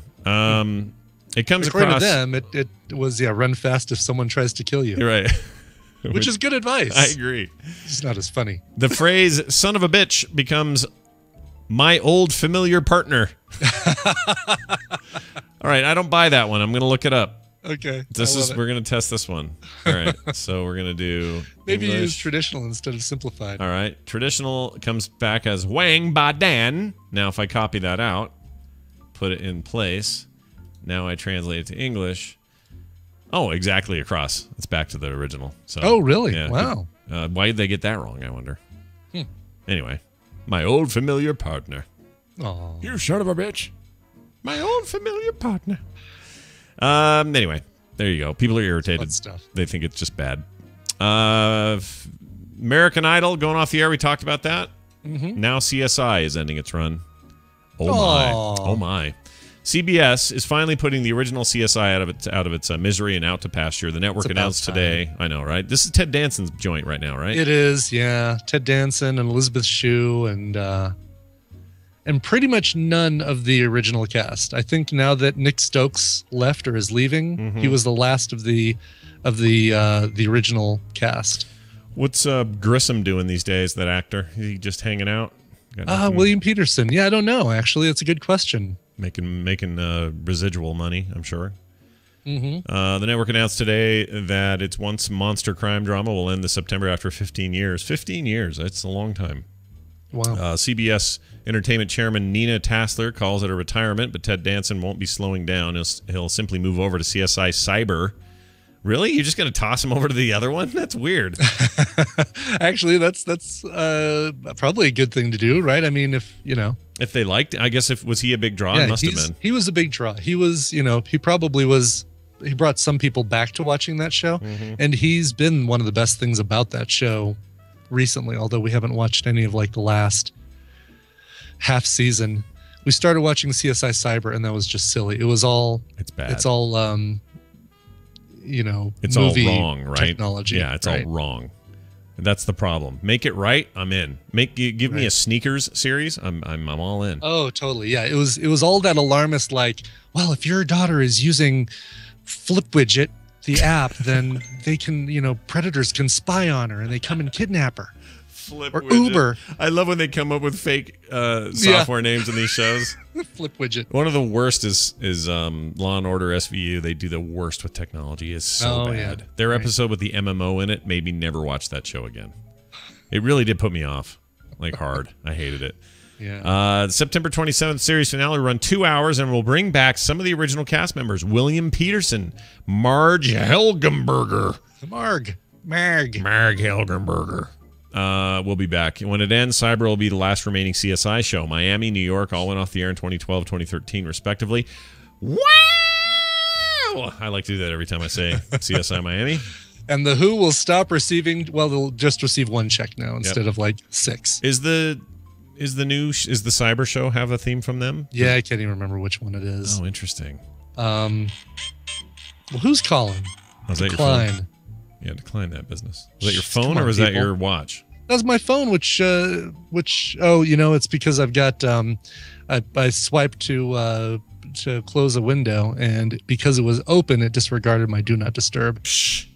It comes according across. to them, it was run fast if someone tries to kill you. You're right. Which is good advice. I agree. It's not as funny. The phrase "son of a bitch" becomes "my old familiar partner." All right, I don't buy that one. I'm going to look it up. Okay. We're going to test this one. All right. So we're going to do maybe English. use traditional instead of simplified. All right. Traditional comes back as Wang Ba Dan. Now if I copy that out, put it in place, now I translate it to English. Oh, exactly across. It's back to the original. So oh, really? Yeah, wow. Why did they get that wrong, I wonder? Anyway, my old familiar partner. Oh. You son of a bitch. My old familiar partner. Anyway, there you go. People are irritated. Stuff. They think it's just bad. American Idol going off the air. We talked about that. Now CSI is ending its run. Oh my! Oh my! CBS is finally putting the original CSI out of its misery and out to pasture. The network announced today. I know, right? This is Ted Danson's joint right now, right? It is, yeah. Ted Danson and Elizabeth Shue and pretty much none of the original cast. I think now that Nick Stokes left or is leaving, he was the last of the original cast. What's Grissom doing these days? That actor? Is he just hanging out? William Peterson. Yeah, I don't know. Actually, it's a good question. Making residual money, I'm sure. The network announced today that its once monster crime drama will end this September after 15 years. 15 years. That's a long time. Wow. CBS Entertainment Chairman Nina Tassler calls it a retirement, but Ted Danson won't be slowing down. He'll simply move over to CSI Cyber. Really? You're just going to toss him over to the other one? That's weird. Actually, that's probably a good thing to do, right? I mean, if they liked it, I guess was he a big draw? Yeah, Must have been. He was a big draw. He was, he probably was. He brought some people back to watching that show, and he's been one of the best things about that show recently. Although we haven't watched any of the last half season. We started watching CSI Cyber, and that was just silly. It was all. It's bad. It's all. It's movie all wrong, right? Technology. Yeah, it's all wrong. That's the problem. Make it right, I'm in. Give me a sneakers series, I'm all in. Oh, totally. Yeah, it was all that alarmist well, if your daughter is using Flipwidget, the app, then they can, predators can spy on her and they come and kidnap her. Or Uber. I love when they come up with fake software names in these shows. Flipwidget. One of the worst is Law and Order SVU. They do the worst with technology. It's so bad. Yeah. Their episode with the MMO in it made me never watch that show again. It really did put me off, hard. I hated it. Yeah. The September 27th series finale will run 2 hours and will bring back some of the original cast members: William Peterson, Marge Helgenberger, Marg Helgenberger. We'll be back. When it ends, Cyber will be the last remaining CSI show. Miami, New York all went off the air in 2012, 2013, respectively. Wow! I like to do that every time I say CSI Miami. And the Who will stop receiving, they'll just receive one check now instead of 6. Is the Cyber show have a theme from them? Yeah, I can't even remember which one it is. Oh, interesting. Who's calling? Was that Decline. Your phone? Yeah, decline that business. Was that your phone or was that your watch? That's my phone, which it's because I've got I swiped to close a window, and because it was open, it disregarded my do not disturb. Psh,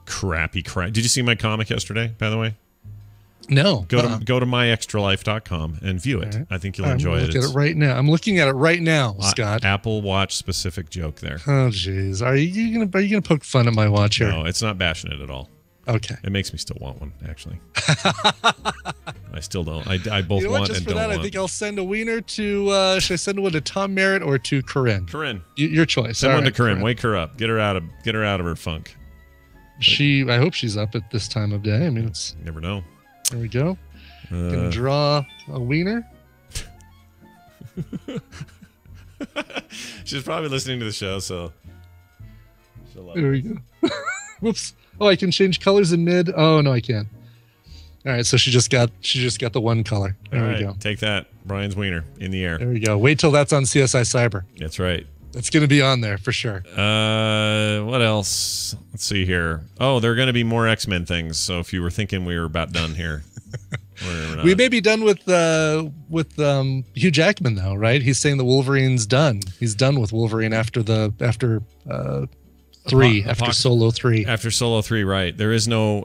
crappy crap. Did you see my comic yesterday, by the way? No. Go to myextralife.com and view it. Right. I think you'll enjoy it. Look at it right now. I'm looking at it right now, Scott. Apple Watch specific joke there. Oh jeez. Are you gonna poke fun at my watch here? No, it's not bashing it at all. Okay. It makes me still want one, actually. I still don't. I both want and don't want. I think I'll send a wiener to should I send one to Tom Merritt or to Corinne? Corinne. Your choice. Send one to Corinne. Wake her up. Get her out of her funk. I hope she's up at this time of day. I mean, it's never know. There we go. Gonna draw a wiener. She's probably listening to the show, so there we go. Whoops. Oh, I can change colors in mid. Oh no, I can't. All right, so she just got the one color. There we go. Take that, Brian's wiener in the air. There we go. Wait till that's on CSI Cyber. That's right. It's going to be on there for sure. What else? Let's see here. Oh, there are going to be more X-Men things. So if you were thinking we were about done here, we may be done with Hugh Jackman though, right? He's saying the Wolverine's done. He's done with Wolverine after Solo 3. After Solo 3, right? There is no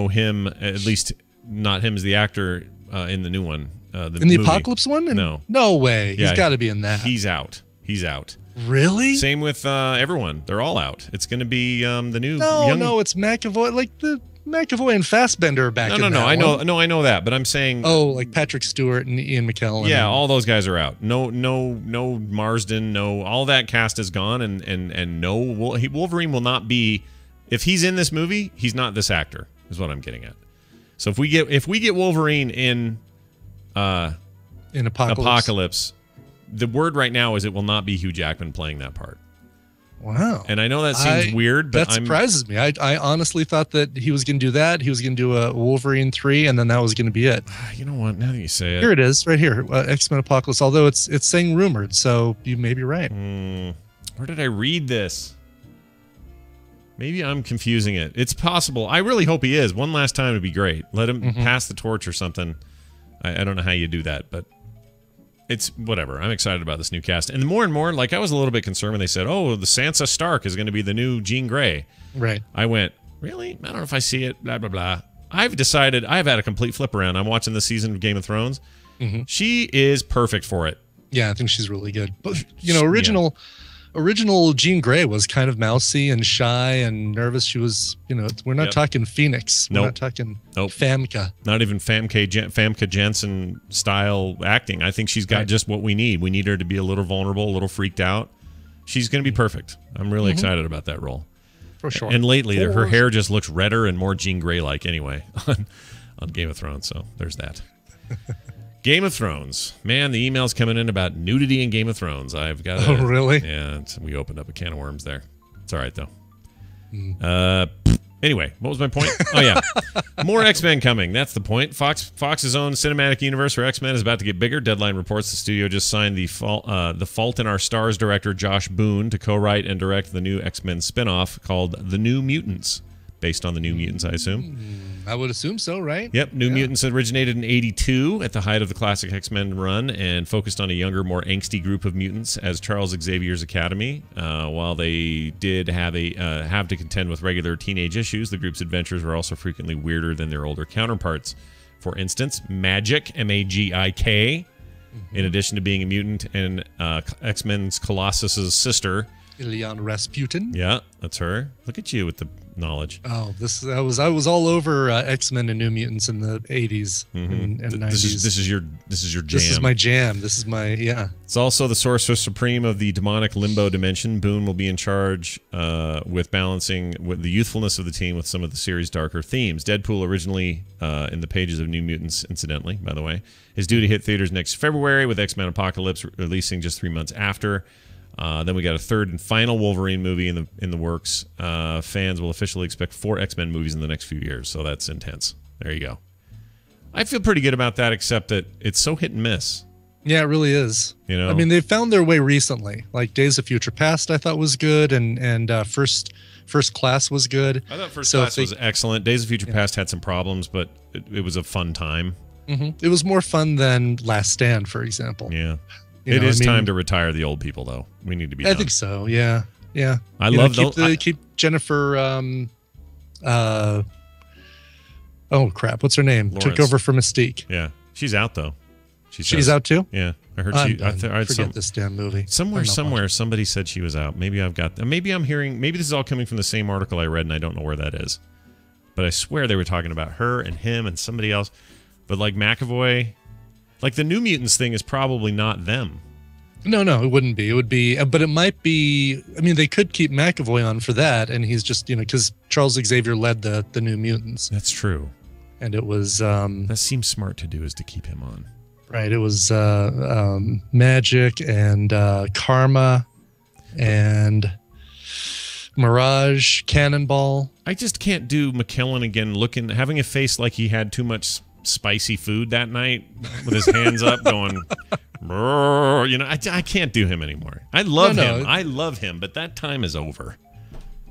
him. At least not him as the actor in the new one. In the Apocalypse one? No way. Yeah, he's got to be in that. He's out. Really? Same with everyone. They're all out. It's going to be the new. No, it's McAvoy. Like the McAvoy and Fassbender are back. No. I know that, but I'm saying. Oh, like Patrick Stewart and Ian McKellen. Yeah, all those guys are out. No Marsden. No, all that cast is gone, and no Wolverine will not be. If he's in this movie, he's not this actor. Is what I'm getting at. So if we get Wolverine in Apocalypse. The word right now is it will not be Hugh Jackman playing that part. Wow. And I know that seems weird, but that surprises me. I honestly thought that he was going to do that. He was going to do a Wolverine 3, and then that was going to be it. You know what? Now that you say it. Here it is, right here. X-Men Apocalypse, although it's saying rumored, so you may be right. Where did I read this? Maybe I'm confusing it. It's possible. I really hope he is. One last time would be great. Let him pass the torch or something. I don't know how you do that, but... It's whatever. I'm excited about this new cast. And more and more, like I was a little bit concerned when they said, oh, the Sansa Stark is going to be the new Jean Grey. Right. I went, really? I don't know if I see it, blah, blah, blah. I've decided, I've had a complete flip around. I'm watching this season of Game of Thrones. She is perfect for it. Yeah, I think she's really good. But, original Jean Grey was kind of mousy and shy and nervous. She was, we're not talking Phoenix. We're not talking Famke. Not even Famke Janssen style acting. I think she's got just what we need. We need her to be a little vulnerable, a little freaked out. She's going to be perfect. I'm really excited about that role. For sure. And lately, her hair just looks redder and more Jean Grey-like anyway on Game of Thrones. So there's that. Game of Thrones. Man, the email's coming in about nudity in Game of Thrones. I've got. Oh, really? Yeah, we opened up a can of worms there. It's all right though. Anyway, what was my point? Oh yeah, more X-Men coming. That's the point. Fox's own cinematic universe for X-Men is about to get bigger. Deadline reports the studio just signed the Fault in Our Stars director Josh Boone to co-write and direct the new X-Men spinoff called The New Mutants, based on the New Mutants, I assume. I would assume so, right? Yep. New Mutants originated in '82 at the height of the classic X-Men run and focused on a younger, more angsty group of mutants as Charles Xavier's Academy. While they did have to contend with regular teenage issues, the group's adventures were also frequently weirder than their older counterparts. For instance, Magik, M-A-G-I-K, in addition to being a mutant and X-Men's Colossus's sister. Illyana Rasputin. Yeah, that's her. Look at you with the knowledge. Oh, I was all over X-Men and New Mutants in the 80s and 90s. This is your jam. This is my jam. This is my It's also the Sorcerer Supreme of the demonic limbo dimension. Boone will be in charge with balancing with the youthfulness of the team with some of the series' darker themes. Deadpool, originally in the pages of New Mutants, incidentally, by the way, is due to hit theaters next February, with X-Men Apocalypse releasing just 3 months after. Then we got a third and final Wolverine movie in the works. Fans will officially expect 4 X-Men movies in the next few years, so that's intense. There you go. I feel pretty good about that, except that it's so hit and miss. Yeah, it really is. I mean, they've found their way recently. Like Days of Future Past, I thought was good, and First Class was good. I thought First Class was excellent. Days of Future Past had some problems, but it was a fun time. It was more fun than Last Stand, for example. Yeah. It is time to retire the old people, though. We need to be done. I think so, yeah. I love those. Keep Jennifer, oh, crap, what's her name? Lawrence. Took over for Mystique. Yeah. She's out, though. She's out, too? Yeah. I heard forget this damn movie. Somewhere, somebody said she was out. Maybe I'm hearing, maybe this is all coming from the same article I read, and I don't know where that is. But I swear they were talking about her and him and somebody else. But like McAvoy... Like the New Mutants thing is probably not them. No, it wouldn't be. It would be, but it might be. I mean, they could keep McAvoy on for that, and he's just because Charles Xavier led the New Mutants. That's true. And it was that seems smart to do, is to keep him on. Right. It was Magik and Karma and Mirage, Cannonball. I just can't do McKellen again having a face like he had too much spicy food that night with his hands up going, you know, I can't do him anymore. I love him. I love him, but that time is over.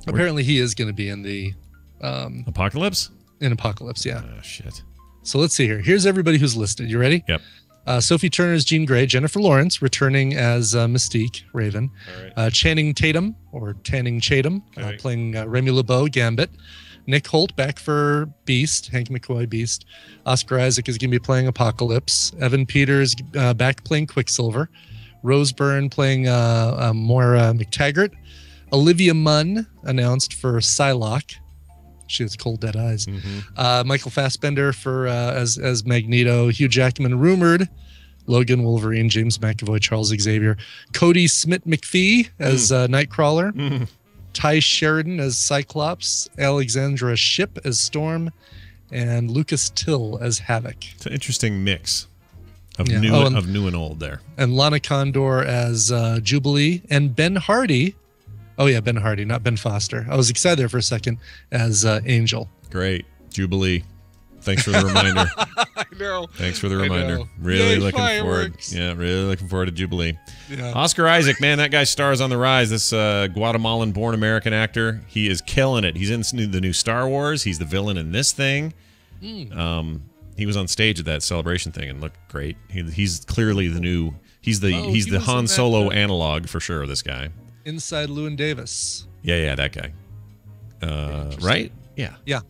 Apparently he is going to be in the Apocalypse? In Apocalypse, yeah. Oh, shit. So let's see here. Here's everybody who's listed. You ready? Yep. Sophie Turner as Jean Grey, Jennifer Lawrence returning as Mystique, Raven, Channing Tatum or Tanning Chatham playing Remy LeBeau, Gambit, Nick Holt back for Beast, Hank McCoy, Beast, Oscar Isaac is going to be playing Apocalypse, Evan Peters back playing Quicksilver, Rose Byrne playing Moira McTaggart, Olivia Munn announced for Psylocke. She has cold dead eyes. Michael Fassbender for as Magneto. Hugh Jackman rumored. Logan, Wolverine, James McAvoy, Charles Xavier. Cody Smith-McPhee as Nightcrawler. Ty Sheridan as Cyclops. Alexandra Shipp as Storm. And Lucas Till as Havoc. It's an interesting mix of new and old there. And Lana Condor as Jubilee. And Ben Hardy. Oh, yeah, Ben Hardy, not Ben Foster. I was excited there for a second as Angel. Great. Jubilee. Thanks for the reminder. I know. Thanks for the reminder. Really looking forward. Yeah, really looking forward to Jubilee. Yeah. Oscar Isaac, man, that guy's star is on the rise. This Guatemalan-born American actor, he is killing it. He's in the new Star Wars. He's the villain in this thing. He was on stage at that celebration thing and looked great. He's clearly the new. He's the Han Solo analog for sure. This guy. Inside Llewyn Davis. Yeah, that guy. Right? Yeah.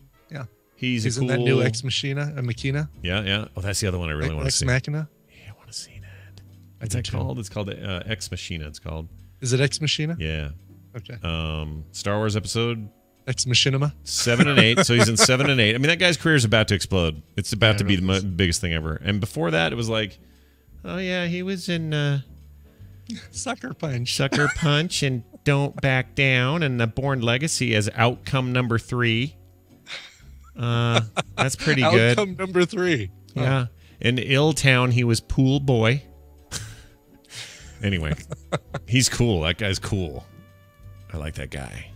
He's in that new Ex Machina, Machina. Yeah. Oh, that's the other one I really want to see. Ex Machina. Yeah, I want to see that. What's that called? It's called Ex Machina. It's called. Is it Ex Machina? Yeah. Okay. Star Wars episode. Ex Machinima. 7 and 8. So he's in 7 and 8. I mean, that guy's career is about to explode. It's about to be the biggest thing ever. And before that, it was like, oh yeah, he was in. Sucker Punch. Sucker Punch and Don't Back Down and The Bourne Legacy as outcome number 3. That's pretty good. Outcome number 3. Yeah. In Ill Town, he was Pool Boy. Anyway, he's cool. That guy's cool. I like that guy.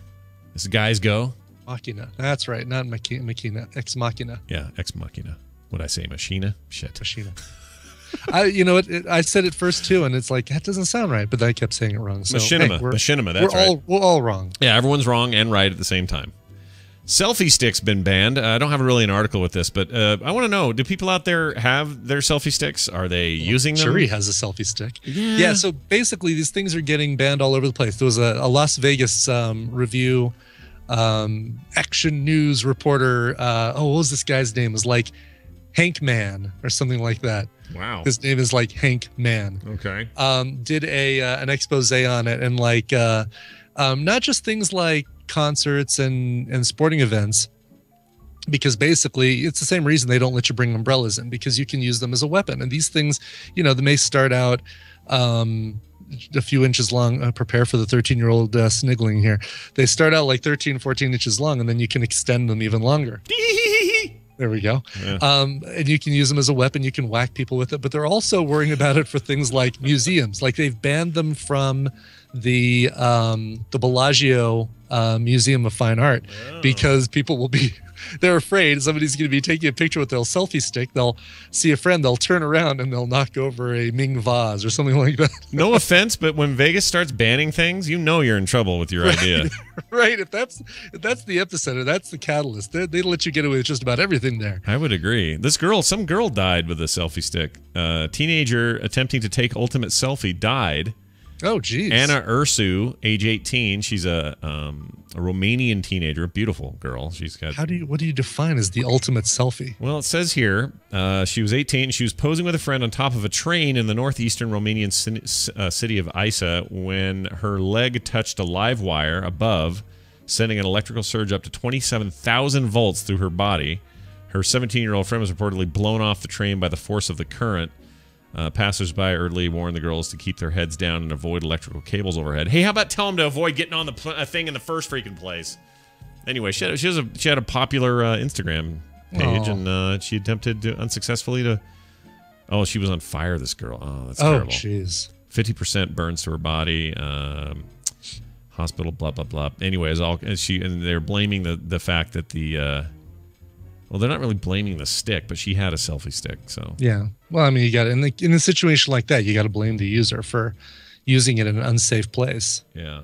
This guys go. Machina. That's right. Not Machina. Ex Machina. Yeah, Ex Machina. What'd I say? Machina? Shit. Machina. You know what? I said it first too, and it's like that doesn't sound right. But then I kept saying it wrong. So Machinima. Machinima. That's right. We're all wrong. Yeah, everyone's wrong and right at the same time. Selfie stick's been banned. I don't have really an article with this, but I want to know: do people out there have their selfie sticks? Are they using them? Sure, he has a selfie stick. Yeah. So basically, these things are getting banned all over the place. There was a Las Vegas review, Action News reporter. What was this guy's name? It was like Hank Man or something like that. Wow. His name is like Hank Man. Okay. Did an expose on it and like not just things like concerts and sporting events, because basically it's the same reason they don't let you bring umbrellas in, because you can use them as a weapon. And these things, you know, they may start out a few inches long. Prepare for the 13-year-old sniggling here. They start out like 13, 14 inches long, and then you can extend them even longer. There we go. Yeah. And you can use them as a weapon. You can whack people with it. But they're also worrying about it for things like museums. Like they've banned them from the Bellagio Museum of Fine Art because people will be... They're afraid somebody's going to be taking a picture with their selfie stick. They'll see a friend. They'll turn around and they'll knock over a Ming vase or something like that. No offense, but when Vegas starts banning things, you know you're in trouble with your idea. Right. If that's the epicenter, that's the catalyst. They let you get away with just about everything there. I would agree. Some girl died with a selfie stick. A teenager attempting to take ultimate selfie died. Oh, geez. Anna Ursu, age 18. She's a Romanian teenager, a beautiful girl. She's got. What do you define as the ultimate selfie? Well, it says here she was 18. She was posing with a friend on top of a train in the northeastern Romanian city of Isa when her leg touched a live wire above, sending an electrical surge up to 27,000 volts through her body. Her 17-year-old friend was reportedly blown off the train by the force of the current. Passers-by early warned the girls to keep their heads down and avoid electrical cables overhead. Hey, how about tell them to avoid getting on the thing in the first freaking place? Anyway, she had a popular Instagram page, and she attempted unsuccessfully to... Oh, she was on fire, this girl. Oh, that's terrible. Oh, jeez. 50% burns to her body. Hospital, blah, blah, blah. Anyways, and they're blaming the fact that well, they're not really blaming the stick, but she had a selfie stick, so. Yeah. Well, I mean, you got to, in a situation like that, you got to blame the user for using it in an unsafe place. Yeah.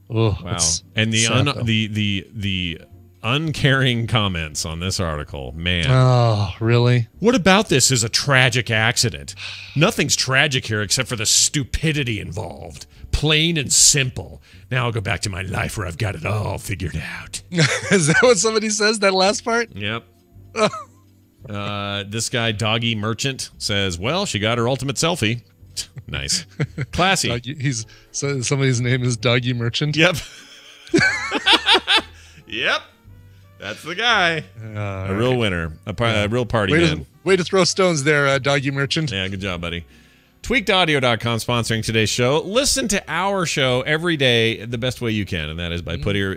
Oh, wow. And the uncaring comments on this article, man. Oh, really? What about this is a tragic accident? Nothing's tragic here except for the stupidity involved. Plain and simple. Now I'll go back to my life where I've got it all figured out. Is that what somebody says, that last part? Yep. This guy, Doggy Merchant, says, well, she got her ultimate selfie. Nice. Classy. Somebody's name is Doggy Merchant? Yep. Yep. That's the guy. A real winner. A real party man. Way to throw stones there, Doggy Merchant. Yeah, good job, buddy. Tweakedaudio.com sponsoring today's show. Listen to our show every day the best way you can, and that is by putting in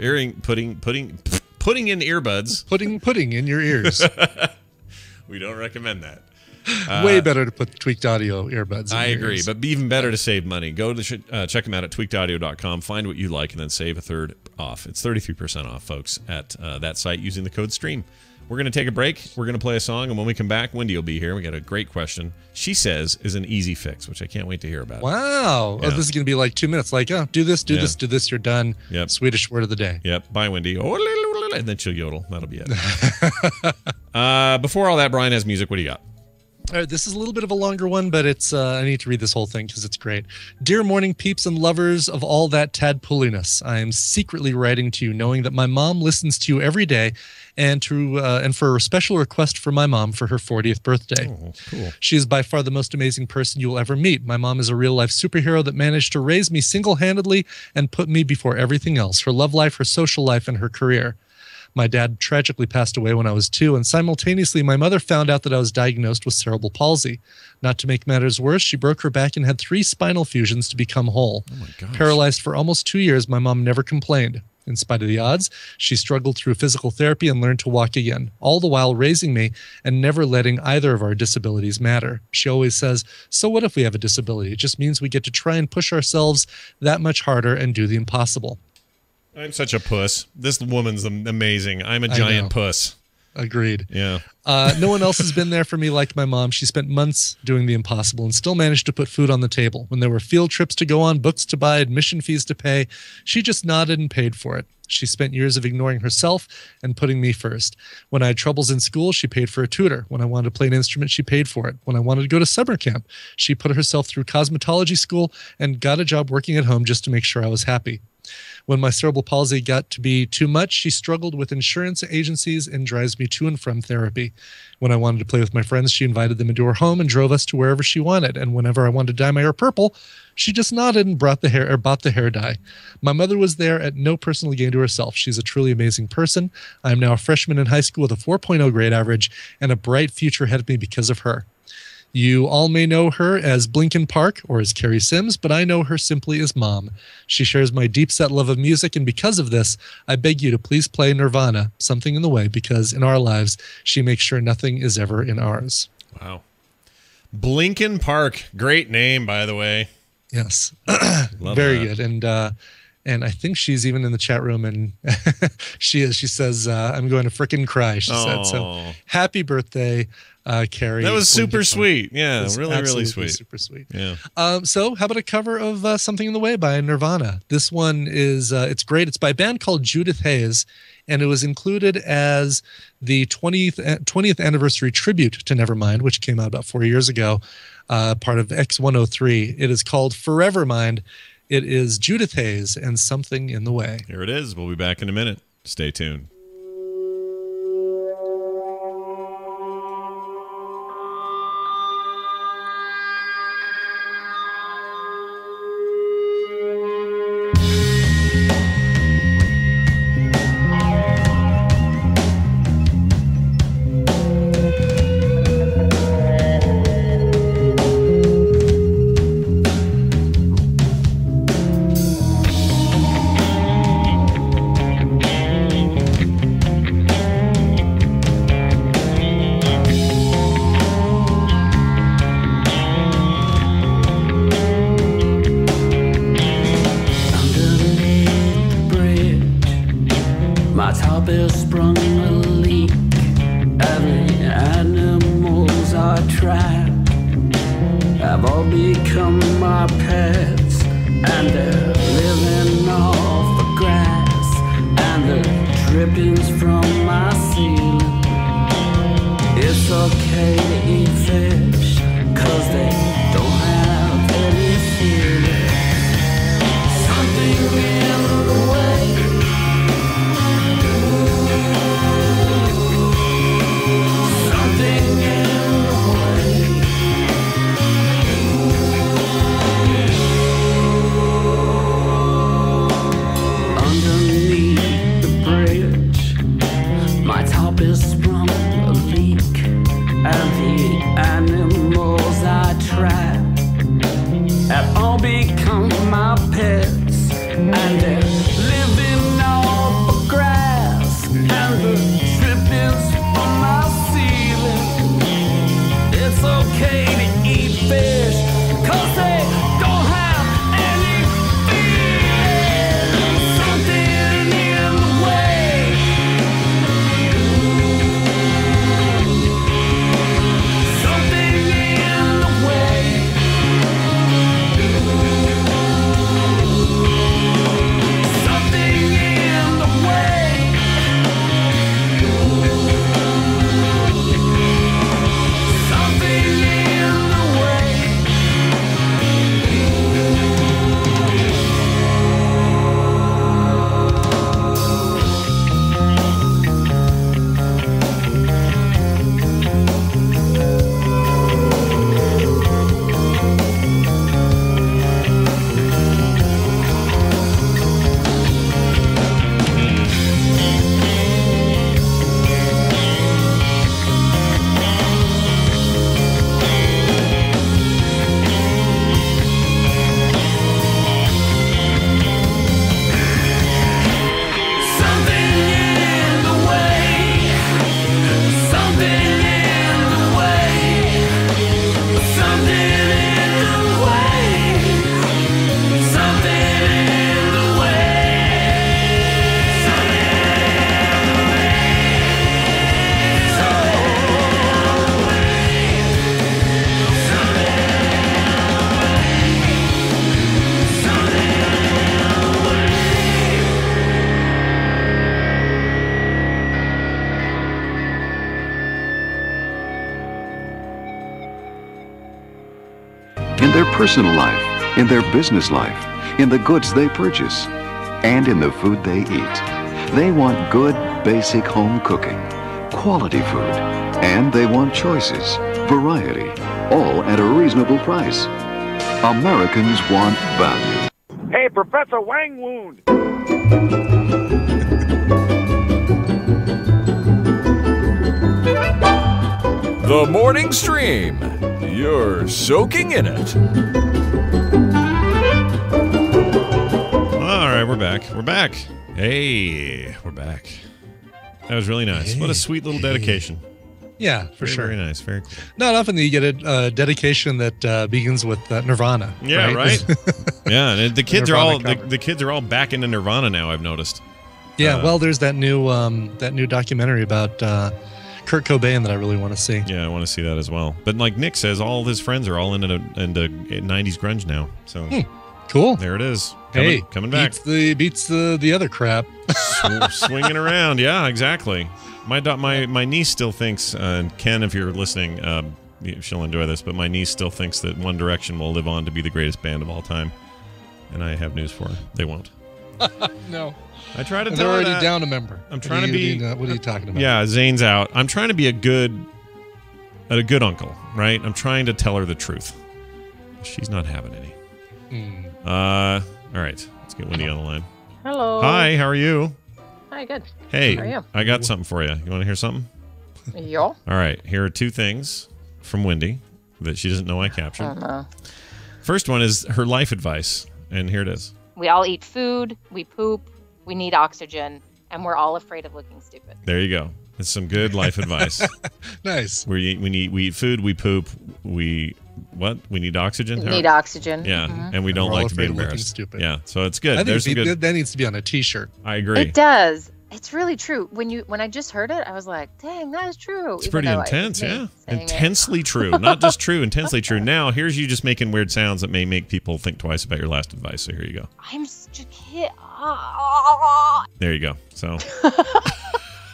earbuds. Putting in your ears. We don't recommend that. Way better to put Tweaked Audio earbuds in I your agree, ears. but even better to save money. Go to check them out at tweakedaudio.com. Find what you like, and then save a third off. It's 33% off, folks, at that site using the code STREAM. We're going to take a break. We're going to play a song, and when we come back, Wendy will be here. We got a great question. She says is an easy fix, which I can't wait to hear about. Wow. Yeah. Oh, this is going to be like 2 minutes. Like, oh, do this, do this, you're done. Yep. Swedish word of the day. Yep. Bye, Wendy. And then she'll yodel. That'll be it. Before all that, Brian has music. What do you got? All right, this is a little bit of a longer one, but it's I need to read this whole thing because it's great. Dear morning peeps and lovers of all that tadpooliness, I am secretly writing to you knowing that my mom listens to you every day and for a special request for my mom for her 40th birthday. Oh, cool. She is by far the most amazing person you will ever meet. My mom is a real-life superhero that managed to raise me single-handedly and put me before everything else, her love life, her social life, and her career. My dad tragically passed away when I was 2, and simultaneously my mother found out that I was diagnosed with cerebral palsy. Not to make matters worse, she broke her back and had 3 spinal fusions to become whole. Oh my gosh. Paralyzed for almost 2 years, my mom never complained. In spite of the odds, she struggled through physical therapy and learned to walk again, all the while raising me and never letting either of our disabilities matter. She always says, so what if we have a disability? It just means we get to try and push ourselves that much harder and do the impossible. I'm such a puss. This woman's amazing. I'm a giant puss. Agreed. Yeah. No one else has been there for me like my mom. She spent months doing the impossible and still managed to put food on the table. When there were field trips to go on, books to buy, admission fees to pay, she just nodded and paid for it. She spent years of ignoring herself and putting me first. When I had troubles in school, she paid for a tutor. When I wanted to play an instrument, she paid for it. When I wanted to go to summer camp, she put herself through cosmetology school and got a job working at home just to make sure I was happy. When my cerebral palsy got to be too much, she struggled with insurance agencies and drives me to and from therapy. When I wanted to play with my friends, she invited them into her home and drove us to wherever she wanted. And whenever I wanted to dye my hair purple, she just nodded and bought the hair dye. My mother was there at no personal gain to herself. She's a truly amazing person. I am now a freshman in high school with a 4.0 grade average and a bright future ahead of me because of her. You all may know her as Blinken Park or as Carrie Sims, but I know her simply as Mom. She shares my deep-set love of music, and because of this, I beg you to please play Nirvana, Something in the Way, because in our lives, she makes sure nothing is ever in ours. Wow. Blinken Park. Great name, by the way. Yes. Very good. And I think she's even in the chat room, and she is. She says, I'm going to frickin' cry, she said. So happy birthday, Carrie. That was super sweet. Yeah, really sweet. Super sweet. Yeah. So how about a cover of Something in the Way by Nirvana? This one is, it's great. It's by a band called Judith Hayes, and it was included as the 20th anniversary tribute to Nevermind, which came out about 4 years ago, part of X103. It is called Forever Mind. It is Judith Hayes and Something in the Way. Here it is. We'll be back in a minute. Stay tuned. top has sprung a leak, and the animals I trapped have all become my pets, and they're living off the grass and the drippings from my ceiling. It's okay to eat fish, 'cause they don't have any feeling. Something in the way, something in the way. Underneath the bridge, my top is sprung a leak, and the animals I trap have all become my pets, and they're living off the grass and the drippings from my ceiling. It's okay to eat fish, 'cause they don't have any feeling. Something in the way, something in the way, something in the way, something in the way. Something in the way, something in the way, something in the way, something in the In their personal life, in their business life, in the goods they purchase, and in the food they eat. They want good, basic home cooking, quality food, and they want choices, variety, all at a reasonable price. Americans want value. Hey, Professor Wang Wound! The morning stream. You're soaking in it. All right, we're back. We're back. Hey, we're back. That was really nice. What a sweet little dedication. Yeah, for sure. Very nice. Very cool. Not often that you get a dedication that begins with Nirvana. Yeah, right. Yeah, and the kids are all cover. the kids are all back into Nirvana now. I've noticed. Yeah, well, there's that new documentary about Kurt Cobain that I really want to see. Yeah, I want to see that as well. But like Nick says, all of his friends are all into 90s grunge now. So cool. There it is. Coming back. Beats the other crap. Swinging around. Yeah, exactly. My niece still thinks, and Ken, if you're listening, she'll enjoy this, but my niece still thinks that One Direction will live on to be the greatest band of all time. And I have news for her. They won't. No. I try to tell they're her already that. down a member. I'm trying to be. What are you talking about? Yeah, Zane's out. I'm trying to be a good uncle, right? I'm trying to tell her the truth. She's not having any. All right, let's get Wendy on the line. Hello. Hi, how are you? Hi, good. Hey, How are you? I got something for you. You want to hear something? Yeah. All right, here are two things from Wendy that she doesn't know I captured. Oh, no. First one is her life advice, and here it is. We all eat food, we poop, we need oxygen, and we're all afraid of looking stupid. There you go. It's some good life advice. Nice. We eat food, we poop, we need oxygen? Need oxygen. Yeah, Mhm. and we don't We're all like to be afraid of looking embarrassed. stupid. Yeah, so it's good. I think There's some good. that needs to be on a T-shirt. I agree. It does. It's really true. When I just heard it, I was like, "Dang, that is true." It's pretty intense, yeah. Intensely true, not just true, intensely true. Now, here's you just making weird sounds that may make people think twice about your last advice. So here you go. I'm such a kid. There you go. So.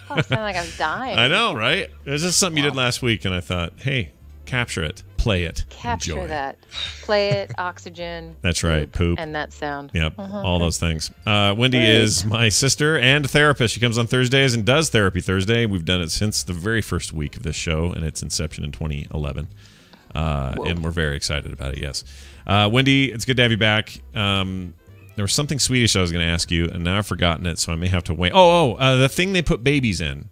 I sound like I'm dying. I know, right? It was just something you did last week, and I thought, hey, capture it, play it, capture enjoy. That, play it, oxygen. That's right, poop, and that sound. Yep, all those things. Wendy is my sister and therapist. She comes on Thursdays and does Therapy Thursday. We've done it since the very first week of this show, and its inception in 2011. And we're very excited about it. Yes, Wendy, it's good to have you back. There was something Swedish I was going to ask you, and now I've forgotten it, so I may have to wait. The thing they put babies in.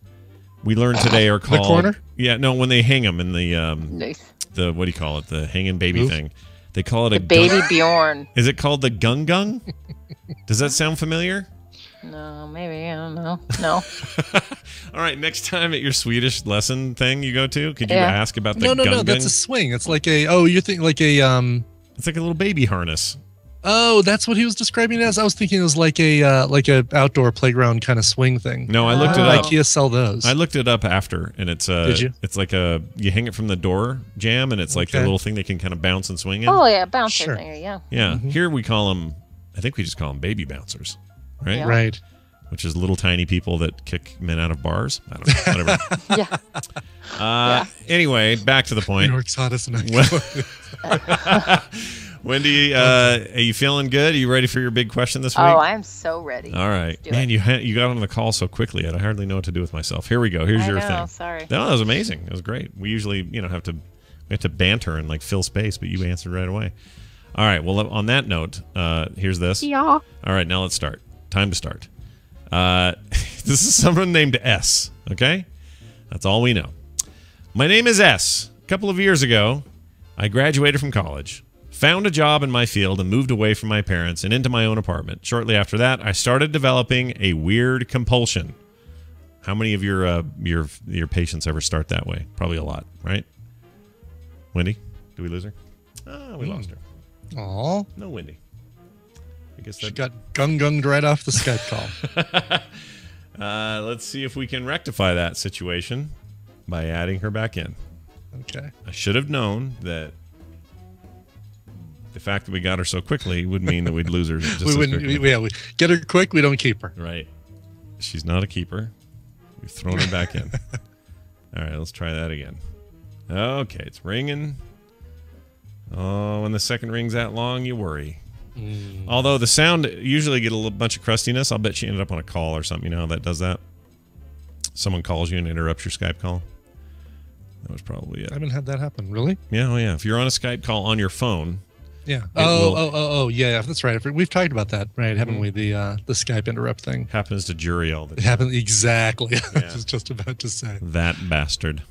We learned today are called... The corner? Yeah, no, when they hang them in the what do you call it? The hanging baby thing. They call it a... baby Bjorn. Is it called the Gungan? Does that sound familiar? No, maybe. I don't know. No. All right, next time at your Swedish lesson thing you go to, could you ask about the Gungan? No, that's a swing. It's like a... Oh, you're thinking like a... It's like a little baby harness. Oh, that's what he was describing it as. I was thinking it was like a outdoor playground kind of swing thing. No, I looked it up. IKEA sell those. I looked it up after, and it's Did you? It's like you hang it from the door jam, and it's like the little thing they can kind of bounce and swing in. Oh yeah, bouncer thing. Yeah. Yeah. Here we call them. I think we just call them baby bouncers, right? Yeah. Right. Which is little tiny people that kick men out of bars. I don't know. Whatever. Yeah. Anyway, back to the point. New York's hottest night. Wendy, are you feeling good? Are you ready for your big question this week? Oh, I'm so ready. All right. Man, you got on the call so quickly. I hardly know what to do with myself. Here we go. Here's your thing. Sorry. No, that was amazing. It was great. We usually, have to banter and like fill space, but you answered right away. All right. Well, on that note, here's this. Yeah. All right. Now let's start. Time to start. This is someone named S. Okay? That's all we know. My name is S. A couple of years ago, I graduated from college. Found a job in my field and moved away from my parents and into my own apartment. Shortly after that, I started developing a weird compulsion. How many of your patients ever start that way? Probably a lot, right? Wendy, did we lose her? Oh, we lost her. Aw. No Wendy. I guess she got gunged right off the Skype call. Let's see if we can rectify that situation by adding her back in. Okay. I should have known that the fact that we got her so quickly would mean that we'd lose her just as quickly. We get her quick, we don't keep her. Right. She's not a keeper. We've thrown her back in. All right, let's try that again. Okay, it's ringing. Oh, when the second ring's that long, you worry. Although the sound usually get a little bunch of crustiness. I'll bet she ended up on a call or something. You know how that does that? Someone calls you and interrupts your Skype call. That was probably it. I haven't had that happen. Really? Yeah, oh yeah. If you're on a Skype call on your phone. Yeah. Yeah. That's right. We've talked about that, right? Haven't we? The Skype interrupt thing happens to jury all the time. It happens exactly. Yeah. I was just about to say that bastard.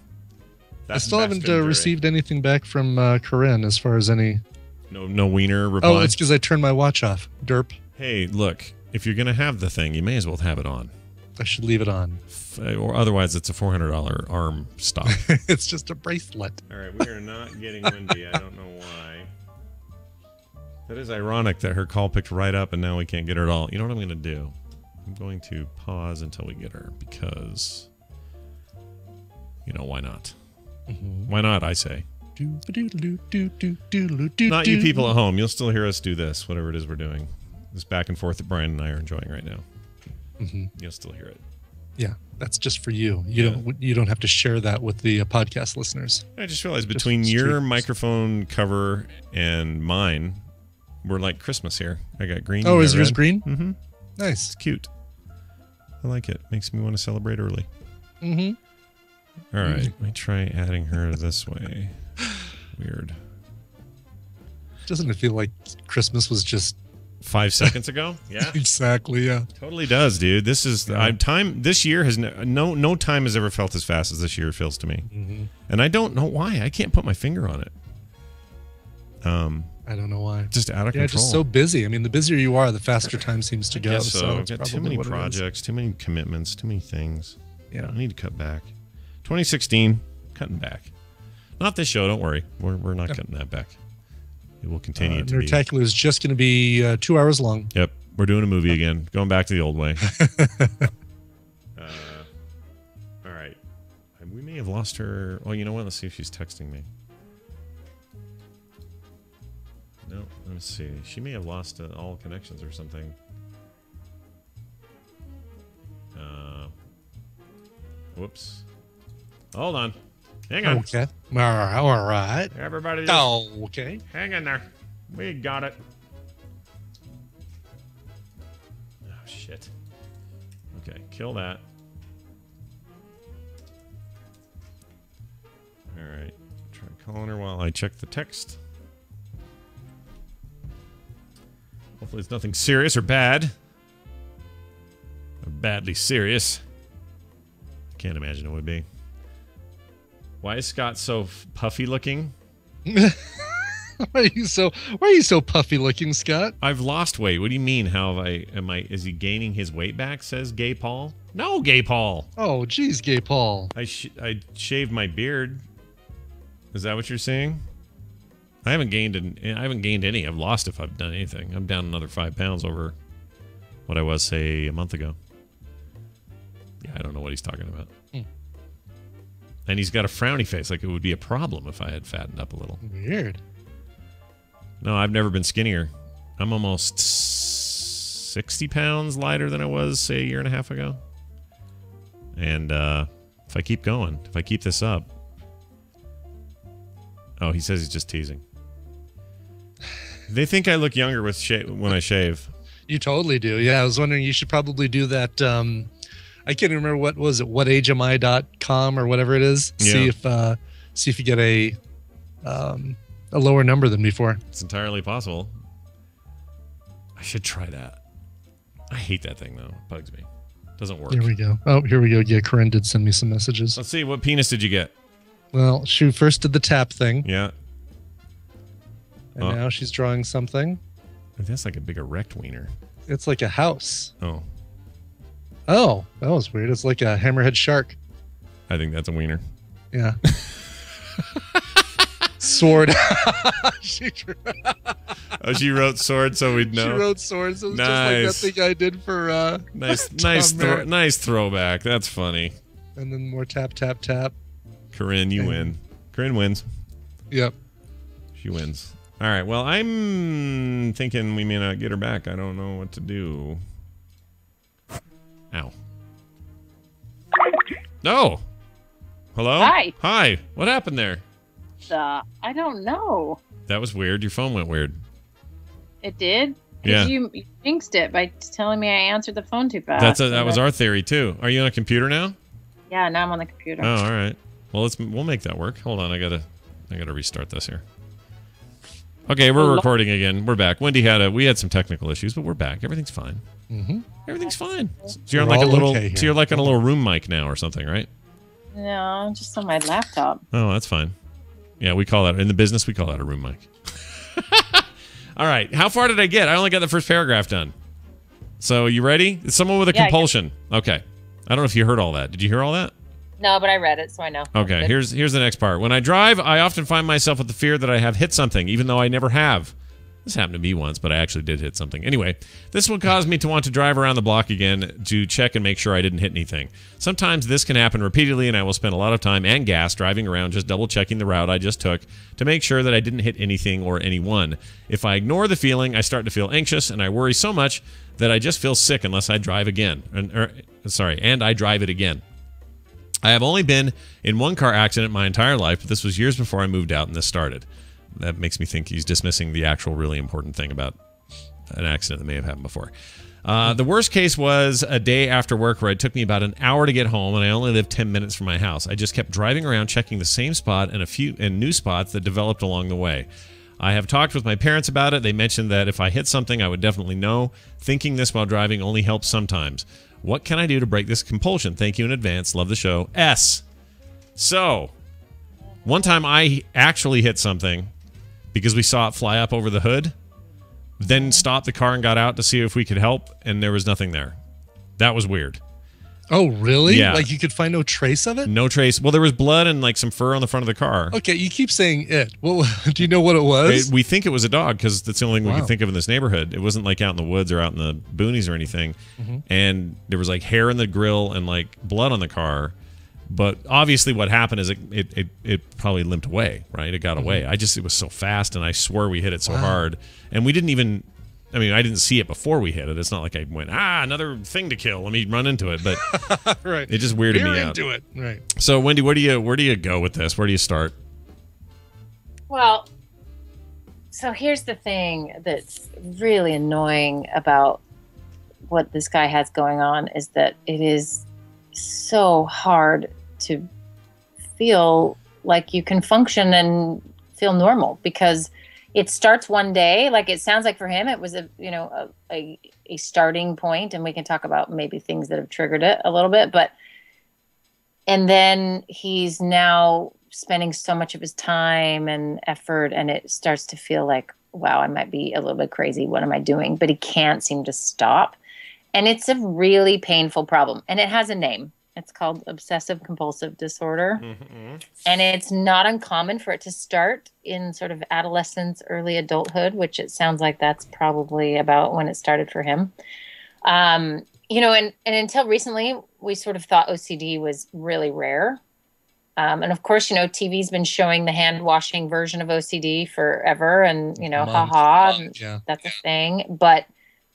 I still haven't received anything back from Corinne as far as any. No wiener reply. Oh, it's because I turned my watch off. Derp. Hey, look. If you're gonna have the thing, you may as well have it on. I should leave it on. Or otherwise, it's a $400 arm stop. It's just a bracelet. All right, we are not getting Wendy. I don't know why. That is ironic that her call picked right up and now we can't get her at all. You know what I'm going to do? I'm going to pause until we get her because, why not? Mm-hmm. Why not, I say. Not you people at home. You'll still hear us do this, whatever it is we're doing. This back and forth that Brian and I are enjoying right now. Mm-hmm. You'll still hear it. Yeah, that's just for you. You don't have to share that with the podcast listeners. I just realized between your microphone cover and mine, we're like Christmas here. I got green. Oh, is yours green? Mm-hmm. Nice. It's cute. I like it. Makes me want to celebrate early. Mm-hmm. All right. Let me try adding her this way. Weird. Doesn't it feel like Christmas was just 5 seconds ago? Yeah. Exactly, yeah. Totally does, dude. This is time. This year has no time has ever felt as fast as this year feels to me. Mm-hmm. And I don't know why. I can't put my finger on it. I don't know why. Just out of control. Yeah, just so busy. I mean, the busier you are, the faster time seems to go. So I've got too many projects, too many commitments, too many things. Yeah. I need to cut back. 2016, cutting back. Not this show, don't worry. We're not cutting that back. It will continue to be. Nerdtacular is just going to be 2 hours long. Yep. We're doing a movie again. Going back to the old way. may have lost her. Oh, you know what? Let's see if she's texting me. No, let me see. She may have lost all connections or something. Whoops. Hold on. Hang on. Okay. All right. Everybody just okay. Hang in there. We got it. Oh, shit. Okay, kill that. All right. Try calling her while I check the text. Hopefully it's nothing serious or bad. Or badly serious. Can't imagine it would be. Why is Scott so puffy looking? Why are you so puffy looking, Scott? I've lost weight. What do you mean? Is he gaining his weight back? Says Gay Paul. No, Gay Paul. Oh, geez, Gay Paul. I shaved my beard. Is that what you're saying? I haven't gained any. I've lost if I've done anything. I'm down another 5 pounds over what I was, say, a month ago. Yeah, I don't know what he's talking about. And he's got a frowny face, like it would be a problem if I had fattened up a little. Weird. No, I've never been skinnier. I'm almost 60 pounds lighter than I was, say, a year and a half ago. And if I keep going, if I keep this up... Oh, he says he's just teasing. They think I look younger with when I shave. You totally do. Yeah, I was wondering, you should probably do that... I can't remember what was it, whateami.com or whatever it is. Yeah. See if you get a lower number than before. It's entirely possible. I should try that. I hate that thing though. It bugs me. Doesn't work. Here we go. Oh, here we go. Yeah, Corinne did send me some messages. Let's see. What penis did you get? Well, she first did the tap thing. Yeah. And now she's drawing something. That's like a big erect wiener. It's like a house. Oh. Oh, that was weird. It's like a hammerhead shark. I think that's a wiener. Yeah. Sword. She wrote sword so we'd know. She wrote sword, so it's just like that thing I did for nice throwback. That's funny. And then more tap, tap, tap. Corinne, you win. Corinne wins. Yep. She wins. All right. Well, I'm thinking we may not get her back. I don't know what to do. Ow. Oh. Hello? Hi. Hi. What happened there? I don't know. That was weird. Your phone went weird. It did? Yeah. You jinxed it by telling me I answered the phone too fast. That was our theory, too. Are you on a computer now? Yeah, now I'm on the computer. Oh, all right. Well, we'll make that work. Hold on. I gotta restart this here. Okay, we're recording again. We're back. Wendy we had some technical issues, but we're back. Everything's fine. Mm-hmm. Everything's fine. So you're like so you're like on a little room mic now or something, right? No, I'm just on my laptop. Oh, that's fine. Yeah, we call that in the business. We call that a room mic. All right. How far did I get? I only got the first paragraph done. So you ready? It's someone with a compulsion. Okay. I don't know if you heard all that. Did you hear all that? No, but I read it, so I know. Okay. Here's the next part. When I drive, I often find myself with the fear that I have hit something, even though I never have. This happened to me once, but I actually did hit something. Anyway, this will cause me to want to drive around the block again to check and make sure I didn't hit anything. Sometimes this can happen repeatedly, and I will spend a lot of time and gas driving around just double-checking the route I just took to make sure that I didn't hit anything or anyone. If I ignore the feeling, I start to feel anxious, and I worry so much that I just feel sick unless I drive again. And I drive it again. I have only been in one car accident my entire life, but this was years before I moved out and this started. That makes me think he's dismissing the actual really important thing about an accident that may have happened before. The worst case was a day after work where it took me about an hour to get home, and I only lived 10 minutes from my house. I just kept driving around checking the same spot and new spots that developed along the way. I have talked with my parents about it. They mentioned that if I hit something, I would definitely know. Thinking this while driving only helps sometimes. What can I do to break this compulsion? Thank you in advance. Love the show. S. So, one time I actually hit something because we saw it fly up over the hood, then stopped the car and got out to see if we could help, and there was nothing there. That was weird. Oh, really? Yeah. Like you could find no trace of it? No trace. Well, there was blood and like some fur on the front of the car. Okay, you keep saying it. Well, do you know what it was? We think it was a dog because that's the only thing we could think of in this neighborhood. It wasn't like out in the woods or out in the boonies or anything. Mm-hmm. And there was like hair in the grill and like blood on the car. But obviously what happened is it probably limped away, right? It got away. It was so fast, and I swear we hit it so hard. And we didn't even, I mean, I didn't see it before we hit it. It's not like I went, another thing to kill. Let me run into it. But right. It just weirded me out. Into it. Right. So, Wendy, where do you go with this? Where do you start? Well, so here's the thing that's really annoying about what this guy has going on is that it is so hard to feel like you can function and feel normal, because it starts one day. Like, it sounds like for him it was a starting point, and we can talk about maybe things that have triggered it a little bit, and then he's now spending so much of his time and effort, and it starts to feel like, wow, I might be a little bit crazy. What am I doing? But he can't seem to stop. And it's a really painful problem. And it has a name. It's called obsessive compulsive disorder. Mm-hmm. And it's not uncommon for it to start in sort of adolescence, early adulthood, which it sounds like that's probably about when it started for him. And until recently, we sort of thought OCD was really rare. And of course, TV's been showing the hand washing version of OCD forever, and, that's a thing. But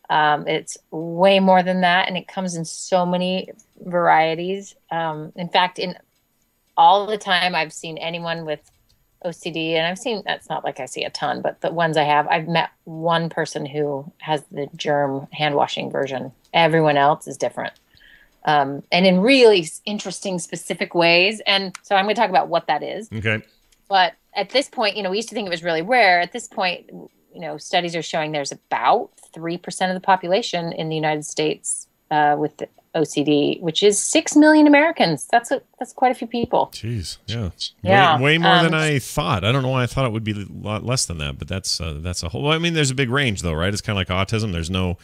it's way more than that, and it comes in so many varieties. In fact, in all the time I've seen anyone with OCD, and that's not like I see a ton, but the ones I've met one person who has the germ hand washing version. Everyone else is different. And in really interesting, specific ways. And so I'm going to talk about what that is. Okay. But at this point, we used to think it was really rare. At this point, studies are showing there's about 3% of the population in the United States with OCD, which is 6 million Americans. That's quite a few people. Jeez, yeah. Yeah. Way more than I thought. I don't know why I thought it would be a lot less than that, but that's a whole. Well, I mean, there's a big range though, right? It's kind of like autism. There's no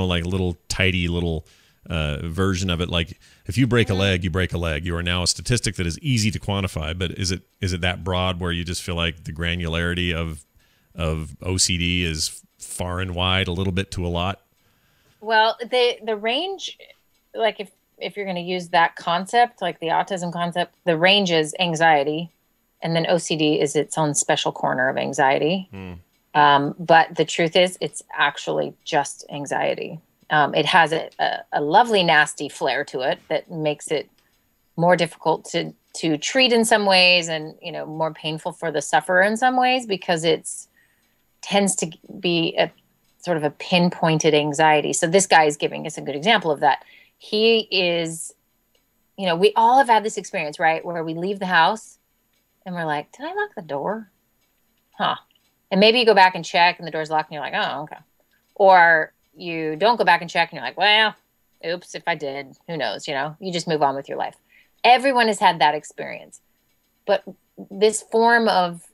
like little tidy little version of it. Like, if you break a leg, you break a leg. You are now a statistic that is easy to quantify. But is it that broad where you just feel like the granularity of OCD is far and wide, a little bit to a lot? Well, the range, like if you're going to use that concept, like the autism concept, the range is anxiety, and then OCD is its own special corner of anxiety. But the truth is, it's actually just anxiety. It has a lovely, nasty flair to it that makes it more difficult to treat in some ways, and more painful for the sufferer in some ways, because tends to be a sort of a pinpointed anxiety. So this guy is giving us a good example of that. He is, we all have had this experience, right? Where we leave the house and we're like, did I lock the door? Huh. And maybe you go back and check and the door's locked and you're like, oh, okay. Or you don't go back and check and you're like, well, oops, if I did, who knows, you just move on with your life. Everyone has had that experience. But this form of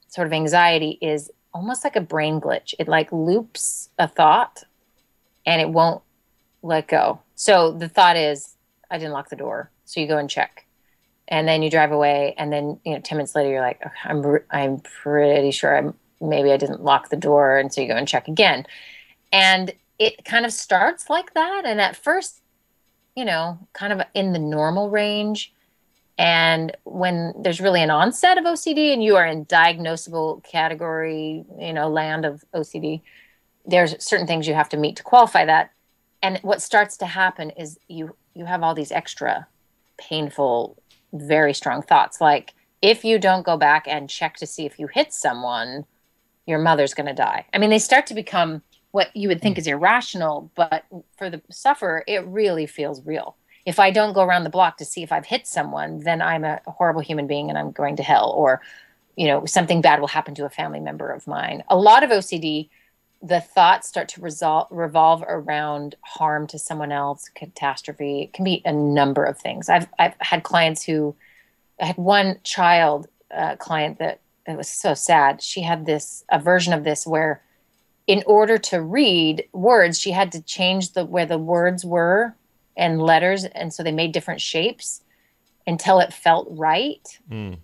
sort of anxiety is almost like a brain glitch. It like loops a thought and it won't let go. So the thought is, I didn't lock the door. So you go and check. And then you drive away. And then, 10 minutes later, you're like, okay, I'm pretty sure maybe I didn't lock the door. And so you go and check again. And it kind of starts like that. And at first, kind of in the normal range. And when there's really an onset of OCD and you are in diagnosable category, land of OCD, there's certain things you have to meet to qualify that. And what starts to happen is you have all these extra painful, very strong thoughts. Like, if you don't go back and check to see if you hit someone, your mother's going to die. I mean, they start to become what you would think is irrational, but for the sufferer, it really feels real. If I don't go around the block to see if I've hit someone, then I'm a horrible human being and I'm going to hell, or, something bad will happen to a family member of mine. A lot of OCD, the thoughts start to revolve around harm to someone else, catastrophe. It can be a number of things. I've had clients I had one child client that it was so sad. She had a version of this where, in order to read words, she had to change where the words were and letters, and so they made different shapes until it felt right.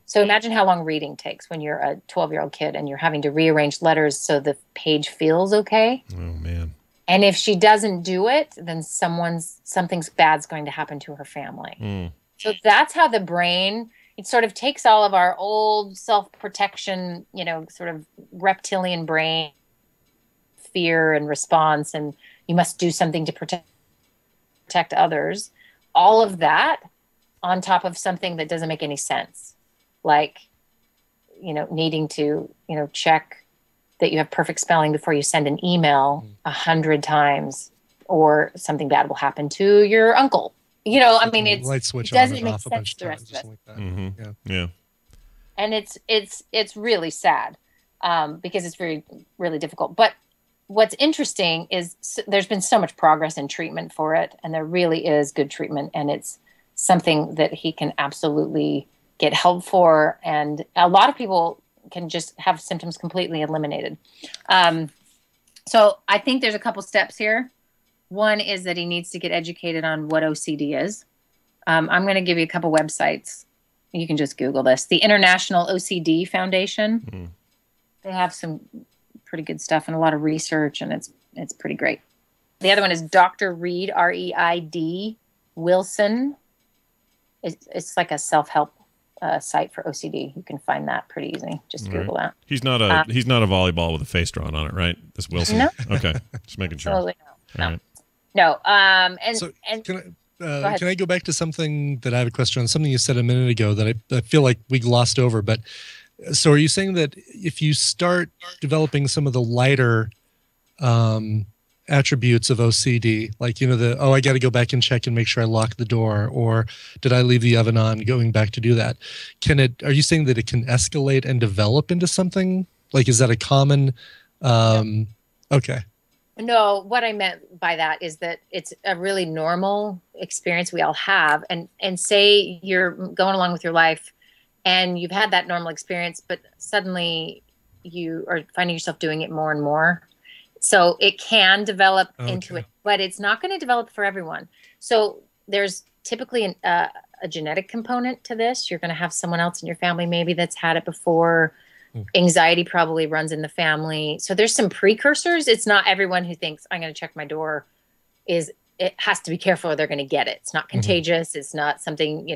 So imagine how long reading takes when you're a 12-year-old kid and you're having to rearrange letters so the page feels okay. Oh, man. And if she doesn't do it, then something bad's going to happen to her family. So that's how the brain, it sort of takes all of our old self-protection, sort of reptilian brain fear and response, and you must do something to protect others. All of that on top of something that doesn't make any sense. Like, needing to, check that you have perfect spelling before you send an email 100 times, or something bad will happen to your uncle. It's light switch it doesn't on and make off a bunch sense of to the rest times, of us. something like that. Yeah. And it's really sad, because it's very, really difficult. But what's interesting is there's been so much progress in treatment for it, and there really is good treatment, and it's something that he can absolutely get help for. And a lot of people can just have symptoms completely eliminated. So I think there's a couple steps here. One is that he needs to get educated on what OCD is. I'm going to give you a couple websites. You can just Google this. The International OCD Foundation. They have some pretty good stuff and a lot of research, and it's pretty great. The other one is Dr. Reid, R-E-I-D, Wilson. It's like a self-help site for OCD. You can find that pretty easy. Just Google that. He's not a volleyball with a face drawn on it, right? This Wilson. No. Okay, just making sure. Absolutely no. All right. No. Can I go back to something that I have a question on? Something you said a minute ago that I feel like we glossed over. But so are you saying that if you start developing some of the lighter attributes of OCD, like, I got to go back and check and make sure I lock the door, or did I leave the oven on, going back to do that? Are you saying that it can escalate and develop into something? Like, is that a common, okay. No, what I meant by that is that it's a really normal experience we all have. And say you're going along with your life and you've had that normal experience, but suddenly you are finding yourself doing it more and more. So it can develop into it, but it's not going to develop for everyone. So there's typically a genetic component to this. You're going to have someone else in your family maybe that's had it before. Anxiety probably runs in the family. So there's some precursors. It's not everyone who thinks I'm going to check my door it has to be careful or they're going to get it. It's not contagious. It's not something,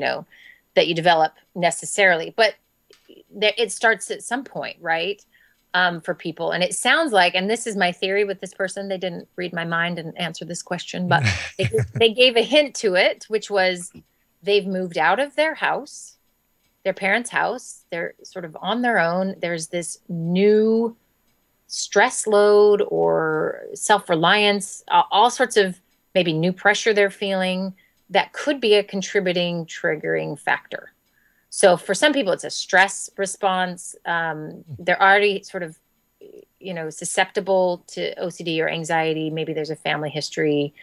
that you develop necessarily, but it starts at some point, right? For people. And it sounds like, and this is my theory with this person, they didn't read my mind and answer this question, but they gave a hint to it, which was they've moved out of their house, their parents' house. They're sort of on their own. There's this new stress load or self-reliance, all sorts of maybe new pressure they're feeling that could be a contributing, triggering factor. So for some people, it's a stress response. They're already sort of, susceptible to OCD or anxiety. Maybe there's a family history.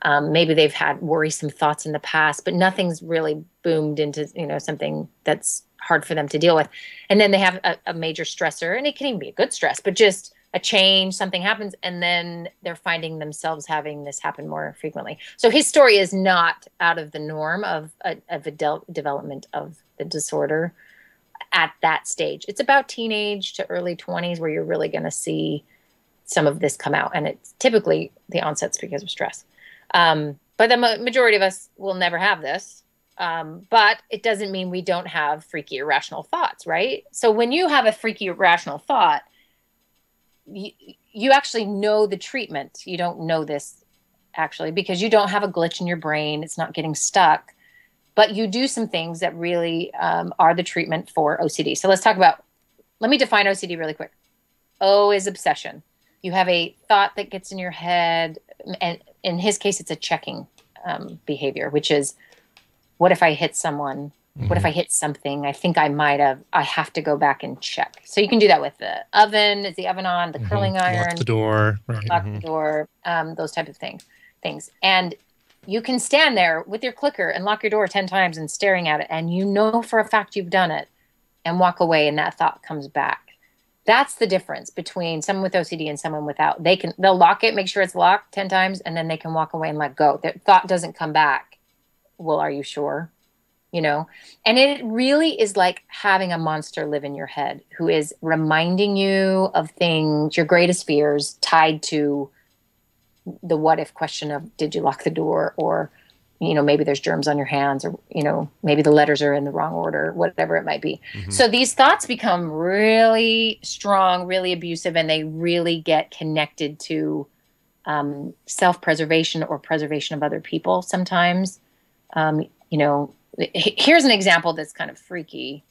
Maybe they've had worrisome thoughts in the past, but nothing's really boomed into, something that's hard for them to deal with. And then they have a major stressor, and it can even be a good stress, but just a change, something happens, and then they're finding themselves having this happen more frequently. So his story is not out of the norm of a development of the disorder at that stage. It's about teenage to early 20s where you're really going to see some of this come out. And it's typically the onset's because of stress. But the majority of us will never have this. But it doesn't mean we don't have freaky irrational thoughts, right? So when you have a freaky irrational thought, you actually know the treatment. You don't know this actually because you don't have a glitch in your brain. It's not getting stuck. But you do some things that really are the treatment for OCD. So let me define OCD really quick. O is obsession. You have a thought that gets in your head, and in his case, it's a checking behavior, which is, what if I hit someone? What if I hit something? I think I might have. I have to go back and check. So you can do that with the oven. Is the oven on? The curling iron. Lock the door. Right. Lock the door. Those type of things. And you can stand there with your clicker and lock your door 10 times and staring at it, and you know for a fact you've done it, and walk away, and that thought comes back. That's the difference between someone with OCD and someone without. They'll lock it, make sure it's locked 10 times, and then they can walk away and let go. That thought doesn't come back. Well, are you sure? And it really is like having a monster live in your head who is reminding you of things, your greatest fears tied to the what if question of, did you lock the door? Or maybe there's germs on your hands, or, maybe the letters are in the wrong order, whatever it might be. So these thoughts become really strong, really abusive, and they really get connected to self-preservation or preservation of other people sometimes. Here's an example that's kind of freaky.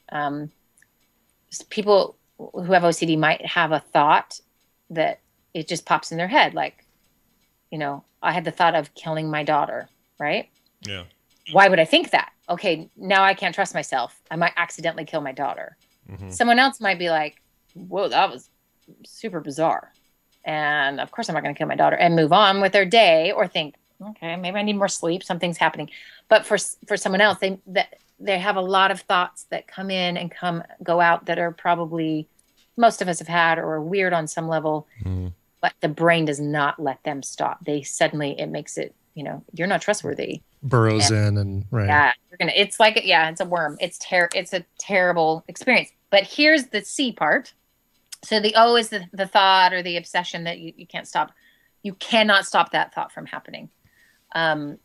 People who have OCD might have a thought that it just pops in their head. Like, I had the thought of killing my daughter, right? Yeah. Why would I think that? Okay, now I can't trust myself. I might accidentally kill my daughter. Someone else might be like, whoa, that was super bizarre. And of course I'm not going to kill my daughter, and move on with their day, or think, okay, maybe I need more sleep. Something's happening. But for someone else, they have a lot of thoughts that come in and go out that are probably most of us have had, or are weird on some level, but the brain does not let them stop. It makes it, you're not trustworthy. Burrows in and right. Yeah, it's like, it's a worm. It's a terrible experience. But here's the C part. So the O is the thought or the obsession that you can't stop. You cannot stop that thought from happening. And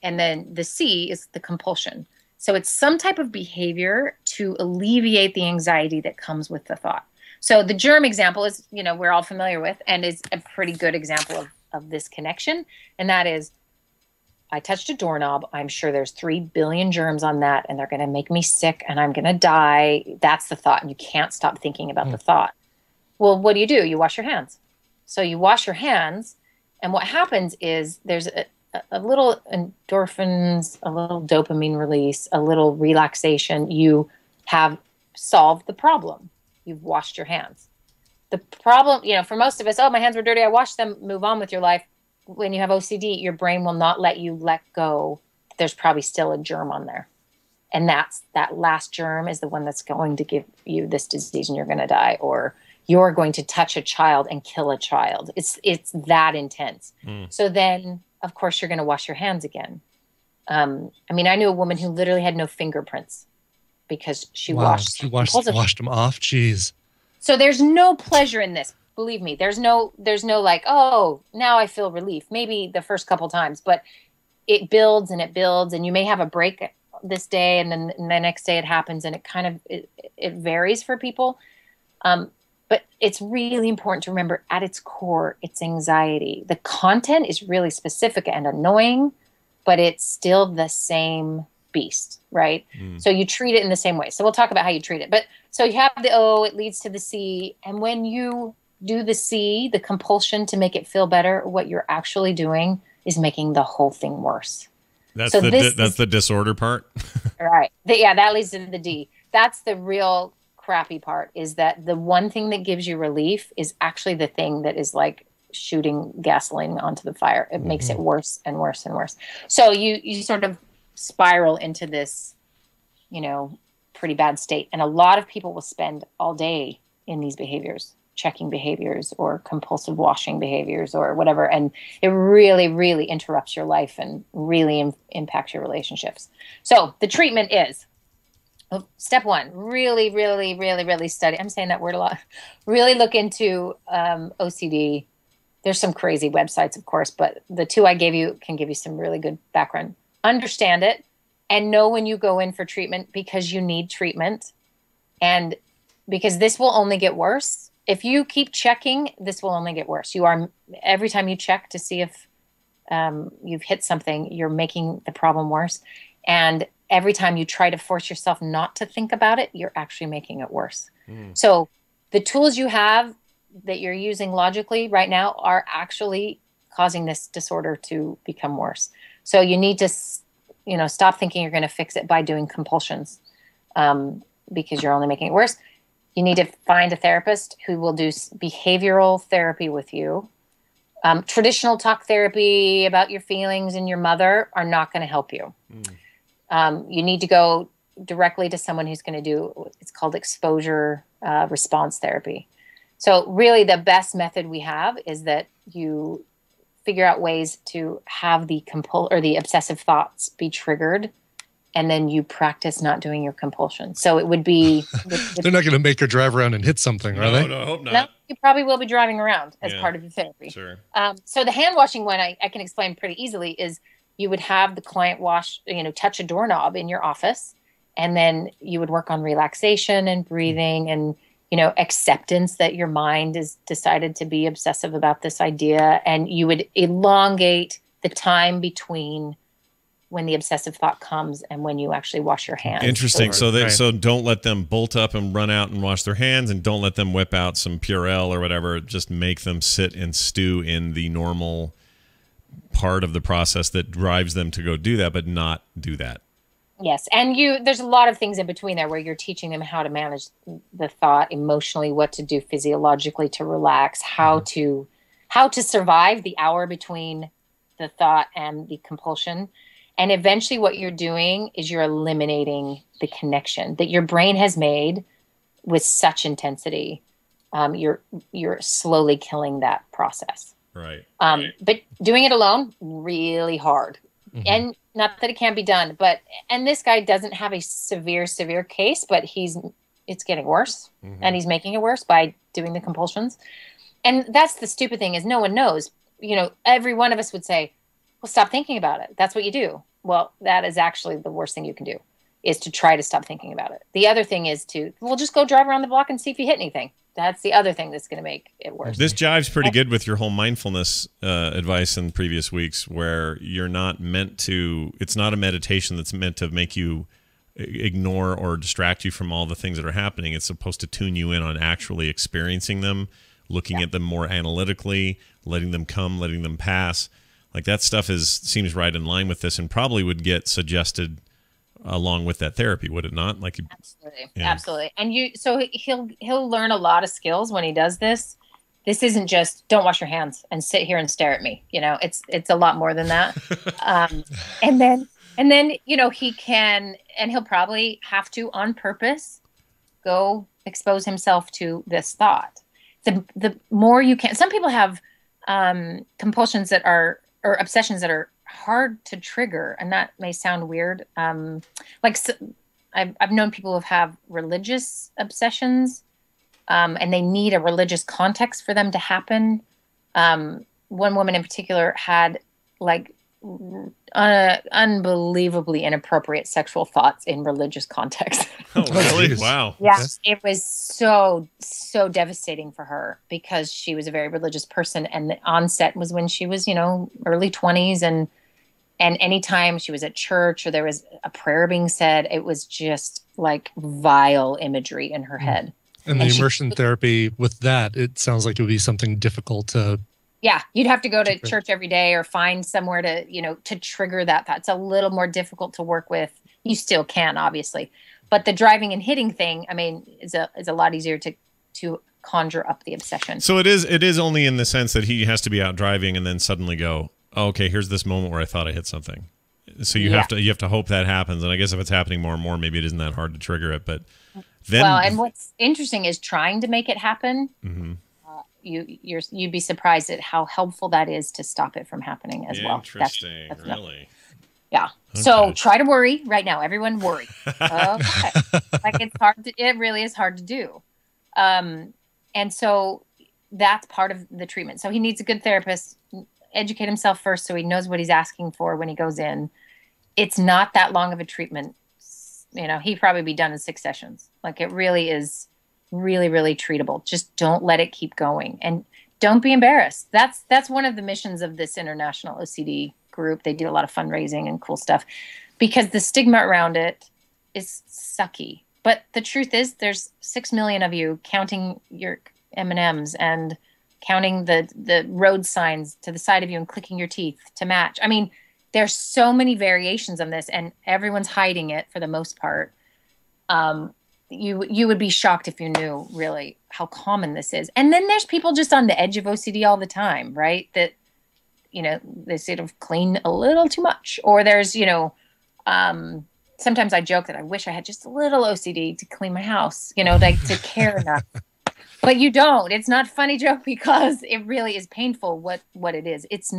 then the C is the compulsion. So it's some type of behavior to alleviate the anxiety that comes with the thought. So the germ example is, we're all familiar with, and is a pretty good example of this connection. And that is, I touched a doorknob. I'm sure there's 3 billion germs on that, and they're going to make me sick, and I'm going to die. That's the thought. And you can't stop thinking about the thought. Well, what do? You wash your hands. So you wash your hands, and what happens is there's a little endorphins, a little dopamine release, a little relaxation. You have solved the problem. You've washed your hands. The problem, for most of us, my hands were dirty, I washed them, move on with your life. When you have OCD, your brain will not let you let go. There's probably still a germ on there. And that last germ is the one that's going to give you this disease, and you're going to die, or you're going to touch a child and kill a child. It's that intense. So then, of course, you're going to wash your hands again. I knew a woman who literally had no fingerprints because she washed them off. Jeez. So there's no pleasure in this. Believe me, there's no like, oh, now I feel relief. Maybe the first couple times, but it builds and it builds, and you may have a break this day, and then the next day it happens, and it varies for people. But it's really important to remember, at its core, it's anxiety. The content is really specific and annoying, but it's still the same beast, right? So you treat it in the same way. So we'll talk about how you treat it. But so you have the O, it leads to the C. And when you do the C, the compulsion to make it feel better, what you're actually doing is making the whole thing worse. That's the disorder part. Right. That leads to the D. That's the real crappy part, is that the one thing that gives you relief is actually the thing that is like shooting gasoline onto the fire. It makes it worse and worse and worse. So you sort of spiral into this, pretty bad state. And a lot of people will spend all day in these behaviors, checking behaviors or compulsive washing behaviors or whatever. And it really, really interrupts your life and really impacts your relationships. So the treatment is, step 1, really, really, really, really study. I'm saying that word a lot. Really look into OCD. There's some crazy websites, of course, but the 2 I gave you can give you some really good background. Understand it and know when you go in for treatment, because you need treatment, and because this will only get worse. If you keep checking, this will only get worse. Every time you check to see if you've hit something, you're making the problem worse. And every time you try to force yourself not to think about it, you're actually making it worse. So the tools you have that you're using logically right now are actually causing this disorder to become worse. So you need to, stop thinking you're going to fix it by doing compulsions, because you're only making it worse. You need to find a therapist who will do behavioral therapy with you. Traditional talk therapy about your feelings and your mother are not going to help you. You need to go directly to someone who's going to do, it's called exposure response therapy. So really the best method we have is that you figure out ways to have the obsessive thoughts be triggered, and then you practice not doing your compulsion. So it would be... They're not going to make her drive around and hit something, are they? No, I hope not. No, you probably will be driving around as part of the therapy. Sure. So the hand washing one I can explain pretty easily is you would have the client touch a doorknob in your office, and then you would work on relaxation and breathing and, acceptance that your mind is decided to be obsessive about this idea. And you would elongate the time between when the obsessive thought comes and when you actually wash your hands. Interesting. So don't let them bolt up and run out and wash their hands, and don't let them whip out some Purell or whatever. Just make them sit and stew in the normal part of the process that drives them to go do that, but not do that. Yes. And there's a lot of things in between there where you're teaching them how to manage the thought emotionally, what to do physiologically to relax, how to survive the hour between the thought and the compulsion. And eventually what you're doing is you're eliminating the connection that your brain has made with such intensity. You're slowly killing that process. Right. But doing it alone, really hard. Mm-hmm. And not that it can't be done, and this guy doesn't have a severe case, but it's getting worse, and he's making it worse by doing the compulsions. And that's the stupid thing, is no one knows. Every one of us would say, well, stop thinking about it. That's what you do. Well, that is actually the worst thing you can do, is to try to stop thinking about it. The other thing is just go drive around the block and see if you hit anything. That's the other thing that's going to make it worse. This jives pretty good with your whole mindfulness advice in previous weeks, where you're not meant to, it's not a meditation that's meant to make you ignore or distract you from all the things that are happening. It's supposed to tune you in on actually experiencing them, looking at them more analytically, letting them come, letting them pass. Like, that stuff seems right in line with this, and probably would get suggested along with that therapy, would it not? Absolutely. And he'll learn a lot of skills when he does this. This isn't just don't wash your hands and sit here and stare at me. It's a lot more than that. And then he can, and he'll probably have to on purpose go expose himself to this thought. The more you can. Some people have compulsions or obsessions that are hard to trigger, and that may sound weird. I've known people who have religious obsessions, and they need a religious context for them to happen. One woman in particular had unbelievably inappropriate sexual thoughts in religious context. Oh, really? Wow. Yeah, it was so devastating for her, because she was a very religious person, and the onset was when she was, early 20s, and anytime she was at church or there was a prayer being said, it was just like vile imagery in her head. And the immersion therapy with that, it sounds like it would be something difficult to. Yeah, you'd have to go to church every day or find somewhere to trigger that thought. It's a little more difficult to work with. You still can, obviously, but the driving and hitting thing, is a lot easier to conjure up the obsession. So it is only in the sense that he has to be out driving and then suddenly go, oh, okay, here's this moment where I thought I hit something. So you have to hope that happens. And I guess if it's happening more and more, maybe it isn't that hard to trigger it. But then, and what's interesting is trying to make it happen. Mm-hmm. You'd be surprised at how helpful that is to stop it from happening as well. Interesting, really. Yeah. Okay. So try to worry right now. Everyone worry. Okay. It's hard. It really is hard to do. And so that's part of the treatment. So he needs a good therapist. Educate himself first so he knows what he's asking for when he goes in. It's not that long of a treatment. He'd probably be done in 6 sessions. It really is really, really treatable. Just don't let it keep going, and don't be embarrassed. That's one of the missions of this international OCD group. They do a lot of fundraising and cool stuff, because the stigma around it is sucky. But the truth is, there's 6 million of you counting your M&Ms and counting the road signs to the side of you and clicking your teeth to match. There's so many variations on this, and everyone's hiding it for the most part. You would be shocked if you knew really how common this is. And then there's people just on the edge of OCD all the time, right? That, they sort of clean a little too much. Or there's, sometimes I joke that I wish I had just a little OCD to clean my house, to care enough. But you don't. It's not a funny joke, because it really is painful what it is. It's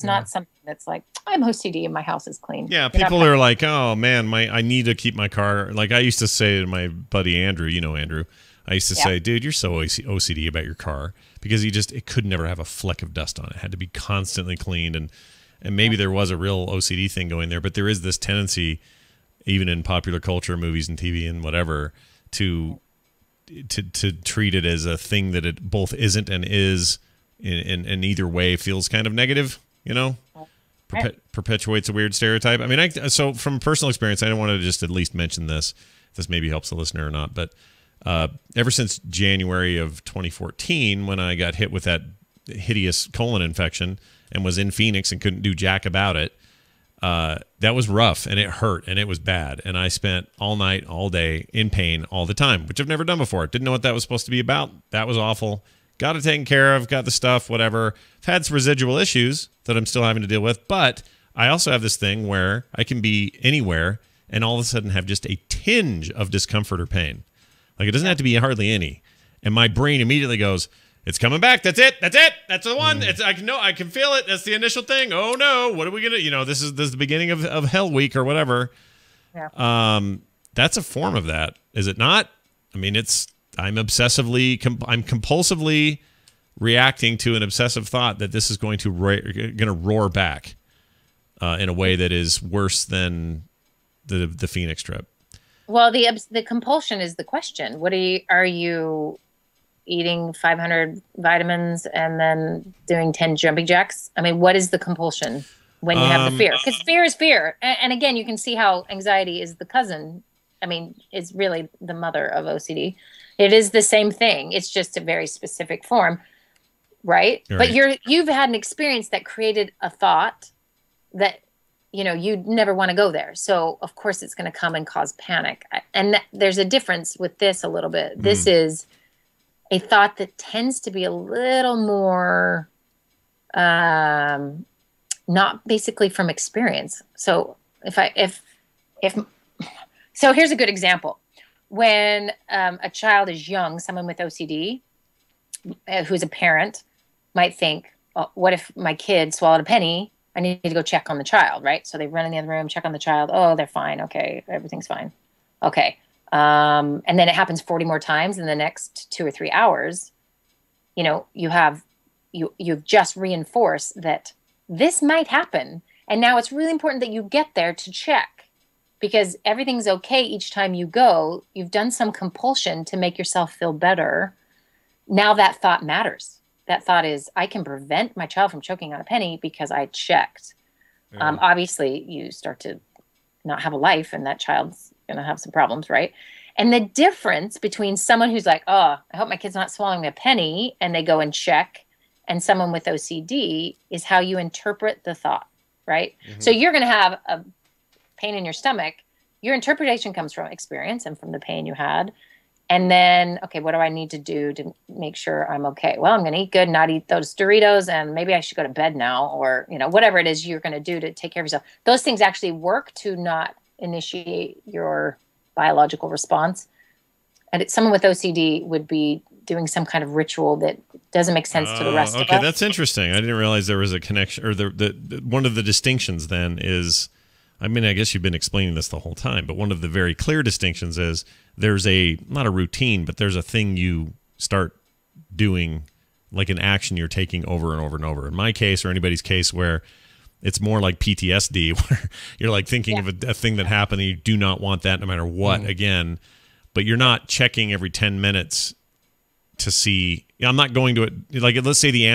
not something that's like, I'm OCD and my house is clean. Yeah, people are like, oh man, I need to keep my car. Like I used to say to my buddy Andrew, Andrew, I used to say, dude, you're so OCD about your car, because it could never have a fleck of dust on it. It had to be constantly cleaned. And maybe there was a real OCD thing going there, but there is this tendency, even in popular culture, movies and TV and whatever, to treat it as a thing that it both isn't and is, in either way feels kind of negative, you know? Perpetuates a weird stereotype. I mean, so from personal experience, I don't want to just at least mention this. If this maybe helps the listener or not, but ever since January of 2014, when I got hit with that hideous colon infection and was in Phoenix and couldn't do jack about it, that was rough and it hurt and it was bad. And I spent all night, all day in pain all the time, which I've never done before. Didn't know what that was supposed to be about. That was awful. Got it taken care of, got the stuff, whatever. I've had some residual issues that I'm still having to deal with, but I also have this thing where I can be anywhere and all of a sudden have just a tinge of discomfort or pain. Like, it doesn't have to be hardly any. And my brain immediately goes, it's coming back. That's it. That's it. That's the one. I can feel it. That's the initial thing. Oh no. What are we going to, this is the beginning of Hell Week or whatever. Yeah. That's a form of that. Is it not? I mean, I'm compulsively reacting to an obsessive thought that this is going to roar back in a way that is worse than the Phoenix trip. Well, the compulsion is the question. Are you eating 500 vitamins and then doing 10 jumping jacks? I mean, what is the compulsion when you have the fear? Because fear is fear. And again, you can see how anxiety is the cousin. I mean, it's really the mother of OCD. It is the same thing. It's just a very specific form, right? But you've had an experience that created a thought that, you'd never want to go there. So, of course, it's going to come and cause panic. And there's a difference with this a little bit. This is a thought that tends to be a little more not basically from experience. So, so here's a good example. When a child is young, someone with OCD, who's a parent, might think, oh, what if my kid swallowed a penny? I need to go check on the child, right? So they run in the other room, check on the child. Oh, they're fine. Okay, everything's fine. Okay. And then it happens 40 more times in the next 2 or 3 hours. You've just reinforced that this might happen. And now it's really important that you get there to check, because everything's okay each time you go. You've done some compulsion to make yourself feel better. Now that thought matters. That thought is, I can prevent my child from choking on a penny because I checked. Yeah. Obviously, you start to not have a life, and that child's going to have some problems, right? And the difference between someone who's like, oh, I hope my kid's not swallowing a penny, and they go and check, and someone with OCD is how you interpret the thought, right? Mm-hmm. So you're going to have a pain in your stomach. Your interpretation comes from experience and from the pain you had. And then, okay, what do I need to do to make sure I'm okay? Well, I'm going to eat good, not eat those Doritos, and maybe I should go to bed now, or, whatever it is you're going to do to take care of yourself. Those things actually work to not initiate your biological response. And someone with OCD would be doing some kind of ritual that doesn't make sense to the rest of us. Okay, that's interesting. I didn't realize there was a connection, or one of the distinctions then is, I mean, I guess you've been explaining this the whole time, but one of the very clear distinctions is there's not a routine, but there's a thing you start doing, like an action you're taking over and over and over. In my case, or anybody's case, where it's more like PTSD, where you're like thinking of a thing that happened and you do not want that no matter what again, but you're not checking every 10 minutes to see. I'm not going to it. Like, let's say the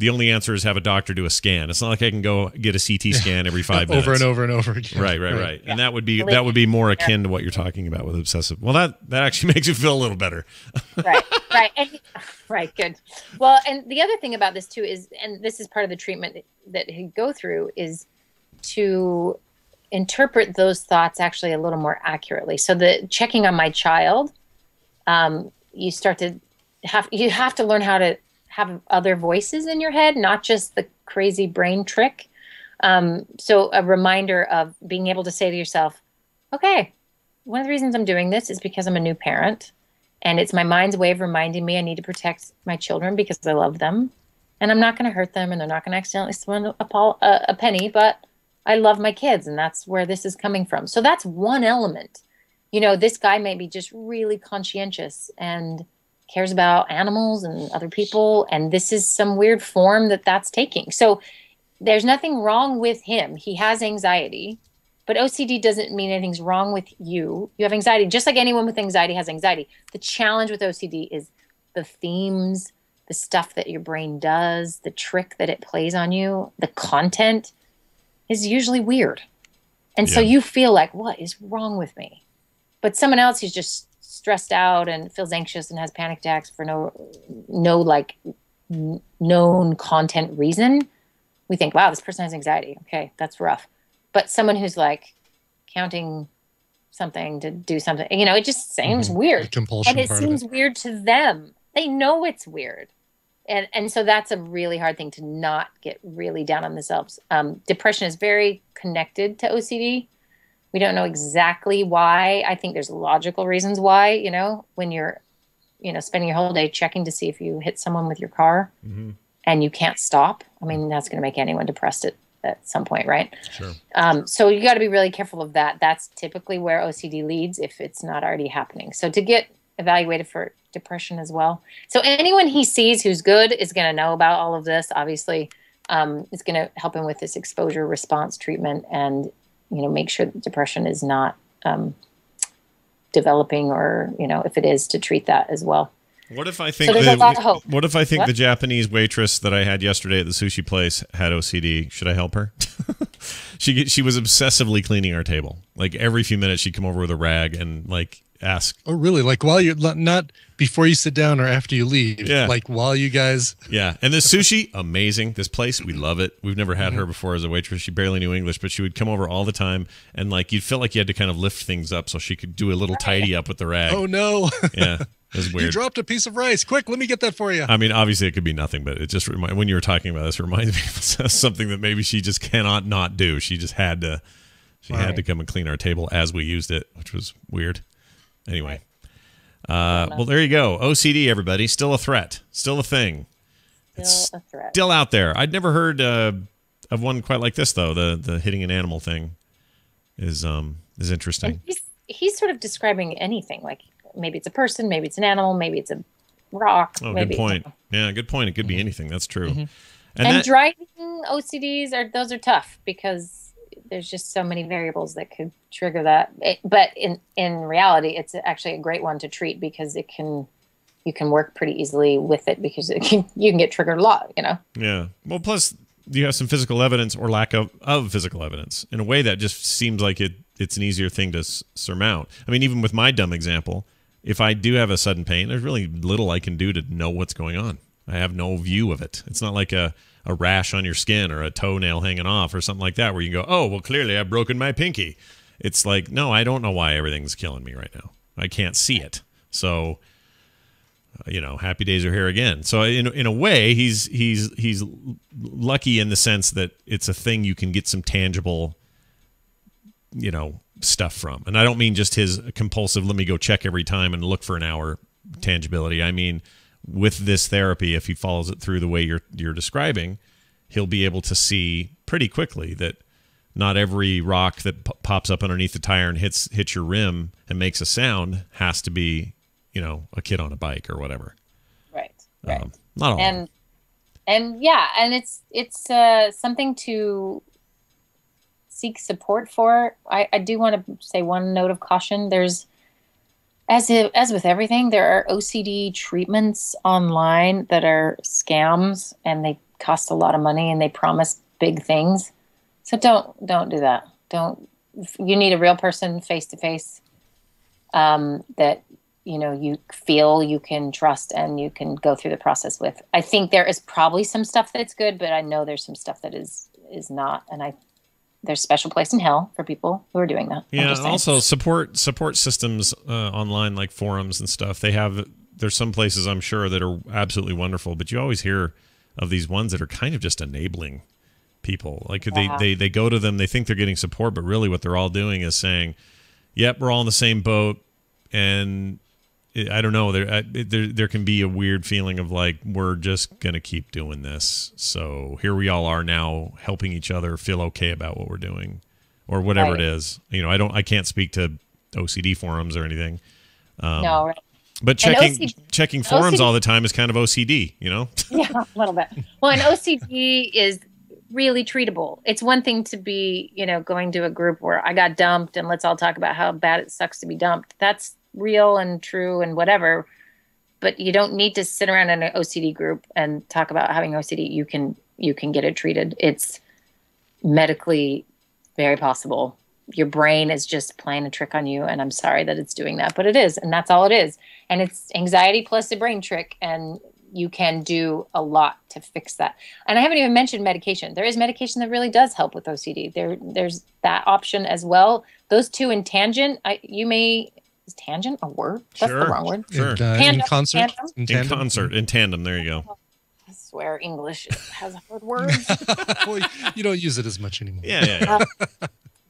only answer is have a doctor do a scan. It's not like I can go get a CT scan every 5 minutes. Over and over and over again. Right. Yeah. And that would be more akin to what you're talking about with obsessive. Well, that actually makes you feel a little better. Right. Right. Good. Well, and the other thing about this too is, and this is part of the treatment that you go through, is to interpret those thoughts actually a little more accurately. So the checking on my child, you have to learn how to have other voices in your head, not just the crazy brain trick. So a reminder of being able to say to yourself, okay, one of the reasons I'm doing this is because I'm a new parent, and it's my mind's way of reminding me I need to protect my children because I love them, and I'm not going to hurt them, and they're not going to accidentally swallow a penny, but I love my kids, and that's where this is coming from. So that's one element. This guy may be just really conscientious and cares about animals and other people, and this is some weird form that's taking. So there's nothing wrong with him. He has anxiety, but OCD doesn't mean anything's wrong with you. You have anxiety, just like anyone with anxiety has anxiety. The challenge with OCD is the themes, the stuff that your brain does, the trick that it plays on you, the content is usually weird. And so you feel like, what is wrong with me? But someone else who's just stressed out and feels anxious and has panic attacks for no like known content reason, we think, wow, this person has anxiety. Okay, that's rough. But someone who's like counting something to do something, you know, it just seems weird. Compulsion and it seems weird to them. They know it's weird. And so that's a really hard thing to not get really down on themselves. Depression is very connected to OCD. We don't know exactly why. I think there's logical reasons why, you know, when you're, you know, spending your whole day checking to see if you hit someone with your car and you can't stop. I mean, that's going to make anyone depressed at some point, right? Sure. So you got to be really careful of that. That's typically where OCD leads if it's not already happening. So to get evaluated for depression as well. So anyone he sees who's good is going to know about all of this. Obviously, it's going to help him with this exposure response treatment and, you know, make sure that depression is not developing, or, you know, if it is, to treat that as well. What if I think so there's a lot of hope. What if I think the Japanese waitress that I had yesterday at the sushi place had OCD? Should I help her? She was obsessively cleaning our table. Like every few minutes she'd come over with a rag and like ask. Oh, really? Like while you're not before you sit down or after you leave. Yeah. Like while you guys. Yeah. And this sushi, amazing. This place, we love it. We've never had her before as a waitress. She barely knew English, but she would come over all the time. And like you'd feel like you had to kind of lift things up so she could do a little tidy up with the rag. Oh, no. Yeah. It was weird. You dropped a piece of rice. Quick, let me get that for you. I mean, obviously it could be nothing, but it just when you were talking about this, it reminds me of something that maybe she just cannot not do. She just had to. She had to come and clean our table as we used it, which was weird. Anyway, well, there you go. OCD, everybody, still a threat, still a thing. Still a threat. Still out there. I'd never heard of one quite like this though. The hitting an animal thing is interesting. And he's sort of describing anything, like maybe it's a person, maybe it's an animal, maybe it's a rock. Oh, maybe good point. Yeah, good point. It could be anything. That's true. And driving OCDs are tough because there's just so many variables that could trigger that. But in reality, it's actually a great one to treat because you can work pretty easily with it because you can get triggered a lot, you know? Yeah. Well, plus you have some physical evidence or lack of physical evidence in a way that just seems like it's an easier thing to surmount. I mean, even with my dumb example, if I do have a sudden pain, there's really little I can do to know what's going on. I have no view of it. It's not like a rash on your skin or a toenail hanging off or something like that where you go, oh, well, clearly I've broken my pinky. It's like, no, I don't know why everything's killing me right now. I can't see it. So, you know, happy days are here again. So in a way, he's lucky in the sense that it's a thing you can get some tangible, you know, stuff from. And I don't mean just his compulsive, let me go check every time and look for an hour tangibility. I mean, with this therapy, if he follows it through the way you're describing, he'll be able to see pretty quickly that not every rock that pops up underneath the tire and hits your rim and makes a sound has to be, you know, a kid on a bike or whatever. Right. Not all. And yeah, and it's something to seek support for. I do want to say one note of caution. There's as with everything, there are OCD treatments online that are scams and they cost a lot of money and they promise big things. So don't do that. You need a real person face to face that, you know, you feel you can trust and you can go through the process with. I think there is probably some stuff that's good, but I know there's some stuff that is not. And there's a special place in hell for people who are doing that. Yeah, also support systems online like forums and stuff. There's some places I'm sure that are absolutely wonderful, but you always hear of these ones that are kind of just enabling people. Like they go to them, they think they're getting support, but really what they're all doing is saying, "Yep, we're all in the same boat," and I don't know. There can be a weird feeling of like we're just gonna keep doing this. So here we all are now, helping each other feel okay about what we're doing, or whatever it is. You know, I can't speak to OCD forums or anything. No, right. But checking forums all the time is kind of OCD. You know. Yeah, a little bit. Well, and OCD is really treatable. It's one thing to be, going to a group where I got dumped and let's all talk about how bad it sucks to be dumped. That's real and true and whatever. But you don't need to sit around in an OCD group and talk about having OCD. You can get it treated. It's medically very possible. Your brain is just playing a trick on you, and I'm sorry that it's doing that, but it is, and that's all it is. And it's anxiety plus a brain trick, and you can do a lot to fix that. And I haven't even mentioned medication. There is medication that really does help with OCD. There's that option as well. Those two in tangent, is tangent a word? That's the wrong word. Sure. In concert. In tandem. There you go. I swear English has hard words. Well, you don't use it as much anymore. Yeah.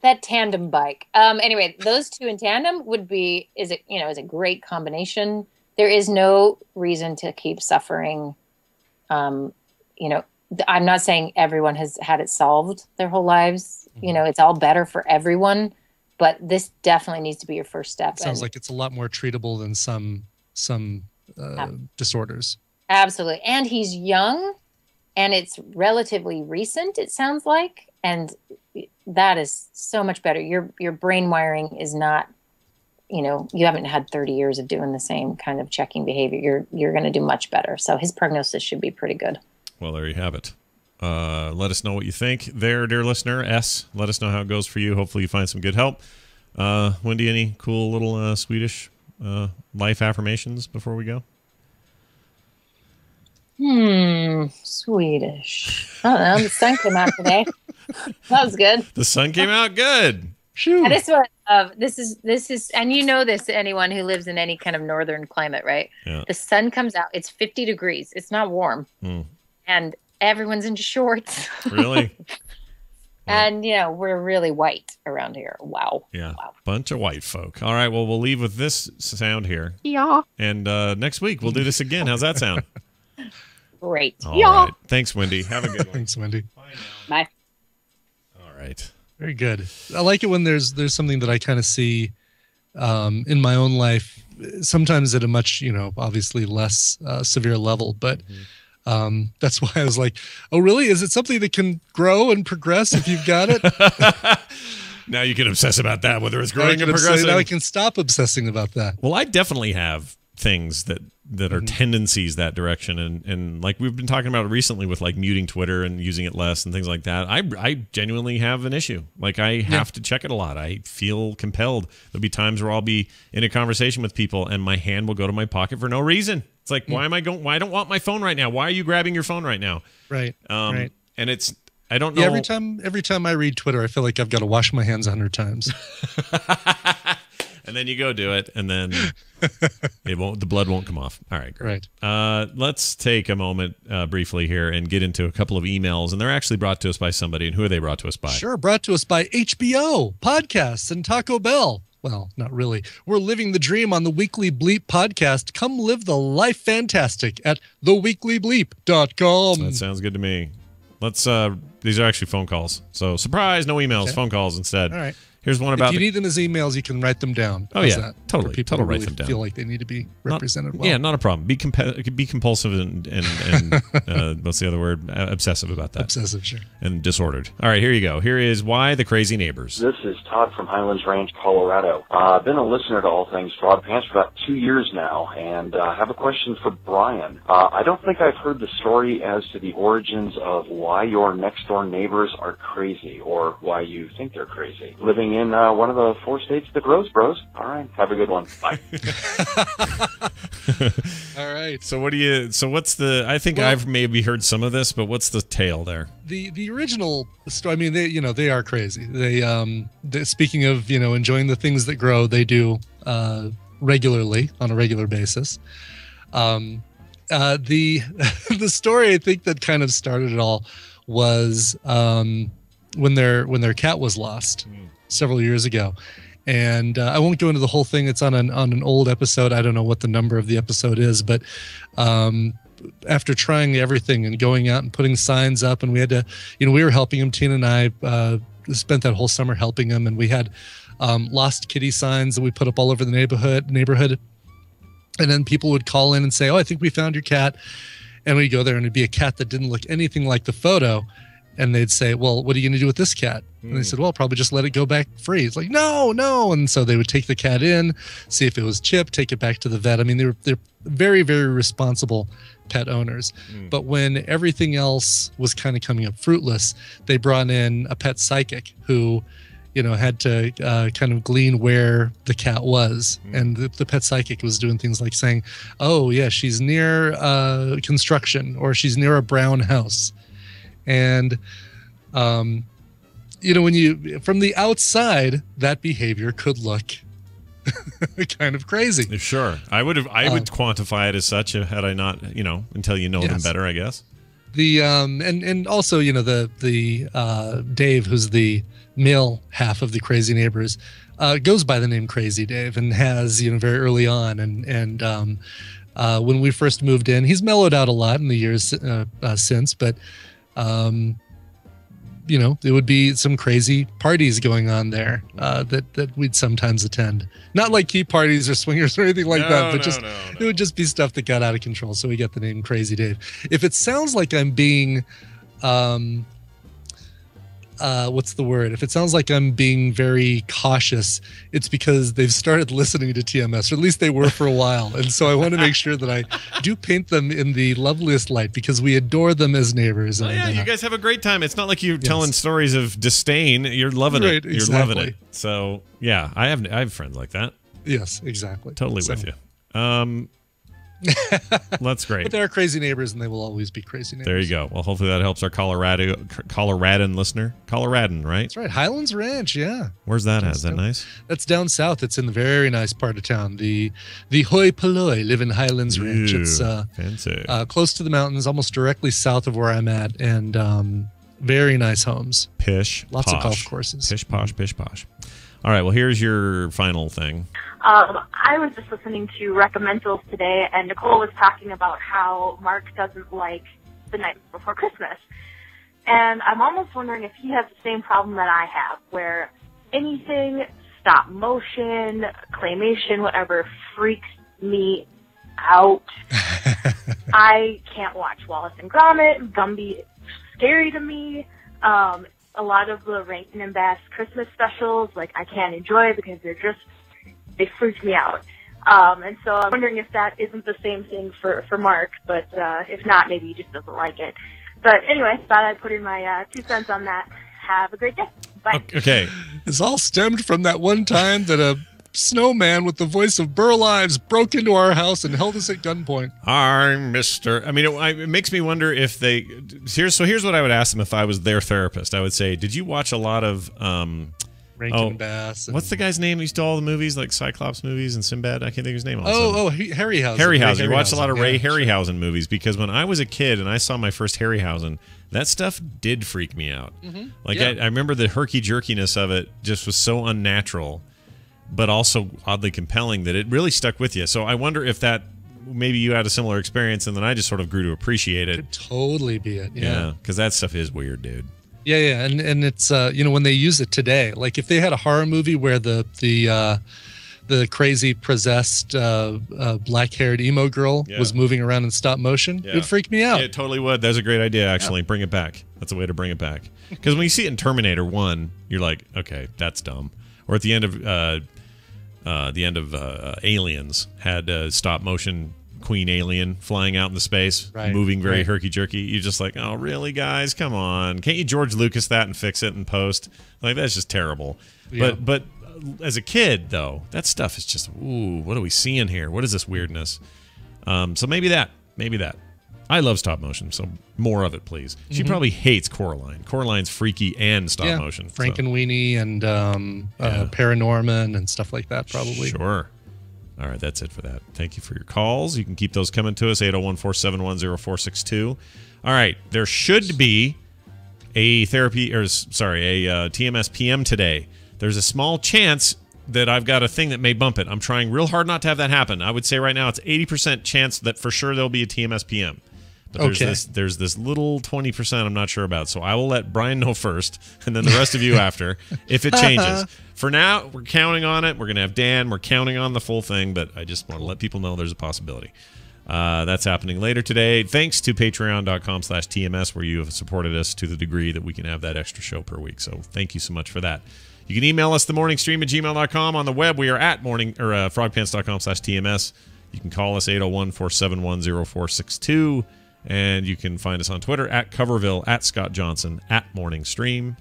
That tandem bike. Anyway, those two in tandem is a great combination. There is no reason to keep suffering. I'm not saying everyone has had it solved their whole lives. It's all better for everyone, but this definitely needs to be your first step. Sounds like it's a lot more treatable than some disorders. Absolutely. And he's young, and it's relatively recent, it sounds like. And that is so much better. Your brain wiring is not, you haven't had 30 years of doing the same kind of checking behavior. You're going to do much better. So his prognosis should be pretty good. Well, there you have it. Let us know what you think there, dear listener. Let us know how it goes for you. Hopefully you find some good help. Wendy, any cool little Swedish life affirmations before we go? Swedish. I don't know. The sun came out today. That was good. The sun came out good. And this is, and this, anyone who lives in any kind of northern climate, right? Yeah. The sun comes out. It's 50 degrees. It's not warm. And everyone's in shorts. Really? And, we're really white around here. Wow. Yeah. Wow. Bunch of white folk. All right. Well, we'll leave with this sound here. Yeah. And next week we'll do this again. How's that sound? Great. All right. Thanks, Wendy. Have a good one. Thanks, Wendy. Bye. All right. Very good. I like it when there's something that I kind of see in my own life, sometimes at a much, obviously less severe level. But that's why I was like, oh, really? Is it something that can grow and progress if you've got it? Now you can obsess about that, whether it's growing and progressing. Now I can stop obsessing about that. Well, I definitely have things that are tendencies that direction, and like we've been talking about recently with like muting Twitter and using it less and things like that. I genuinely have an issue. Like I have to check it a lot. I feel compelled. There'll be times where I'll be in a conversation with people and my hand will go to my pocket for no reason. It's like, why am I going? Why I don't want my phone right now? Why are you grabbing your phone right now? Right. Right. And it's, I don't know. Yeah, every time I read Twitter, I feel like I've got to wash my hands 100 times. And then you go do it, and then the blood won't come off. All right, great. Right. Let's take a moment briefly here and get into a couple of emails, and they're actually brought to us by somebody. And who are they brought to us by? Sure, brought to us by HBO, podcasts, and Taco Bell. Well, not really. We're living the dream on the Weekly Bleep podcast. Come live the life fantastic at theweeklybleep.com. That sounds good to me. Let's. These are actually phone calls. So surprise, no emails, phone calls instead. All right. Here's one about. If you need them as emails, you can write them down. Oh, How's yeah. that? Totally. People Totally really write them down. Feel like they need to be represented well. Yeah, not a problem. Be compulsive and what's the other word? Obsessive about that. Obsessive, sure. And disordered. All right, here you go. Here is Why the Crazy Neighbors. This is Todd from Highlands Range, Colorado. I've been a listener to All Things Frog Pants for about 2 years now, and I have a question for Brian. I don't think I've heard the story as to the origins of why your next-door neighbors are crazy, or why you think they're crazy. Living in one of the 4 states that grows, bros. All right, have a good one. Bye. All right. So what's the? I think I've maybe heard some of this, but what's the tale there? The original story. I mean, they are crazy. They speaking of enjoying the things that grow, they do regularly on a regular basis. The story I think that kind of started it all was when their cat was lost several years ago. And I won't go into the whole thing. It's on an old episode. I don't know what the number of the episode is, but after trying everything and going out and putting signs up, and we had to, we were helping him. Tina and I spent that whole summer helping him, and we had lost kitty signs that we put up all over the neighborhood. And then people would call in and say, "Oh, I think we found your cat." And we'd go there, and it'd be a cat that didn't look anything like the photo. And they'd say, well, what are you going to do with this cat? And they said, well, probably just let it go back free. It's like, no. And so they would take the cat in, see if it was chipped, take it back to the vet. I mean, they're very, very responsible pet owners. But when everything else was kind of coming up fruitless, they brought in a pet psychic who, had to kind of glean where the cat was. And the pet psychic was doing things like saying, oh, yeah, she's near construction, or she's near a brown house. And, when you, from the outside, that behavior could look kind of crazy. Sure. I would quantify it as such had I not, until you know them better, I guess. The, and also, the Dave, who's the male half of the Crazy Neighbors, goes by the name Crazy Dave and has, very early on. And when we first moved in, he's mellowed out a lot in the years since, but there would be some crazy parties going on there that we'd sometimes attend. Not like key parties or swingers or anything like that, but it would just be stuff that got out of control. So we got the name Crazy Dave. If it sounds like I'm being, what's the word? If it sounds like I'm being very cautious, it's because they've started listening to TMS, or at least they were for a while. And so I want to make sure that I do paint them in the loveliest light, because we adore them as neighbors. Oh, yeah, you guys have a great time. It's not like you're telling stories of disdain. You're loving it. You're loving it. So, yeah, I have friends like that. Yes, exactly. Totally with you. That's great. But they're crazy neighbors, and they will always be crazy neighbors. There you go. Well, hopefully that helps our Coloradan listener. Coloradan, right? That's right. Highlands Ranch, yeah. Where's that at? Is that nice? That's down south. It's in the very nice part of town. The hoi polloi live in Highlands Ranch. It's fancy. Close to the mountains, almost directly south of where I'm at, and very nice homes. Pish, Lots posh. of golf courses. Pish, posh, pish, posh. All right, well, here's your final thing. I was just listening to Recommendals today, and Nicole was talking about how Mark doesn't like The Night Before Christmas. And I'm almost wondering if he has the same problem that I have, where anything stop motion, claymation, whatever, freaks me out. I can't watch Wallace and Gromit. Gumby is scary to me. A lot of the Rankin and Bass Christmas specials, I can't enjoy because they freak me out. And so I'm wondering if that isn't the same thing for Mark, but if not, maybe he just doesn't like it. But anyway, thought I'd put in my 2 cents on that. Have a great day. Bye. Okay. It's all stemmed from that one time that a snowman with the voice of Burl Ives broke into our house and held us at gunpoint. I'm Mr. I mean, it makes me wonder if they... Here's what I would ask them if I was their therapist. I would say, did you watch a lot of... Rankin Bass. What's the guy's name? He used to all the movies, like Cyclops movies and Sinbad. I can't think of his name. Harryhausen. Harryhausen. You watched a lot of Ray Harryhausen movies, because when I was a kid and I saw my first Harryhausen, that stuff did freak me out. I remember the herky-jerkiness of it just was so unnatural, but also oddly compelling that it really stuck with you. So I wonder if that maybe you had a similar experience, and then I just sort of grew to appreciate it. Could totally be it. Yeah, because that stuff is weird, dude. Yeah, and it's when they use it today, like if they had a horror movie where the crazy possessed black-haired emo girl was moving around in stop motion, it would freak me out. Yeah, it totally would. That's a great idea, actually. Bring it back. That's a way to bring it back. Because when you see it in Terminator 1, you're like, okay, that's dumb. Or at the end of Aliens had stop motion Queen alien flying out into space, moving very herky-jerky. You're just like, oh, really, guys? Come on. Can't you George Lucas that and fix it in post? Like, that's just terrible. Yeah. But as a kid, though, that stuff is just, ooh, what are we seeing here? What is this weirdness? So maybe that. I love stop motion, so more of it, please. She probably hates Coraline. Coraline's freaky and stop motion. Frankenweenie and Paranorman and stuff like that, probably. Sure. All right, that's it for that. Thank you for your calls. You can keep those coming to us, 801-471-0462. All right, there should be a TMS PM today. There's a small chance that I've got a thing that may bump it. I'm trying real hard not to have that happen. I would say right now it's 80% chance that for sure there'll be a TMS PM. But there's this little 20% I'm not sure about. So I will let Brian know first, and then the rest of you after, if it changes. For now, we're counting on it. We're going to have Dan. We're counting on the full thing, but I just want to let people know there's a possibility. That's happening later today. Thanks to patreon.com/TMS, where you have supported us to the degree that we can have that extra show per week. So thank you so much for that. You can email us themorningstream@gmail.com. On the web, we are at frogpants.com/TMS. You can call us 801-471-0462. And you can find us on Twitter at Coverville, at Scott Johnson, at Morningstream.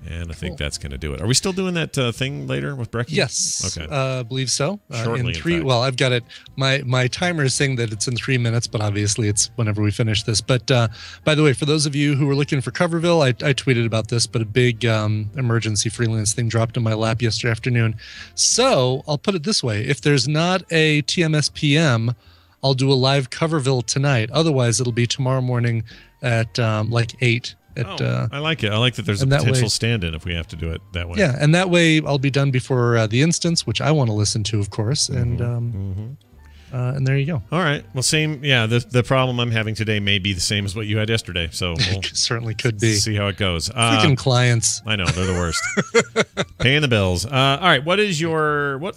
And I think that's going to do it. Are we still doing that thing later with Brecky? Yes. Okay. I believe so. Shortly, in 3. in fact. Well, I've got it. My timer is saying that it's in 3 minutes, but obviously it's whenever we finish this. But by the way, for those of you who were looking for Coverville, I tweeted about this, but a big emergency freelance thing dropped in my lap yesterday afternoon. So I'll put it this way. If there's not a TMS PM, I'll do a live Coverville tonight. Otherwise, it'll be tomorrow morning at like 8. I like it. I like that there's a potential stand-in if we have to do it that way. Yeah, and that way I'll be done before the instance, which I want to listen to, of course. And there you go. All right. Well, same. Yeah, the problem I'm having today may be the same as what you had yesterday. So we'll certainly could be. See how it goes. Freaking clients. I know they're the worst. Paying the bills. All right. What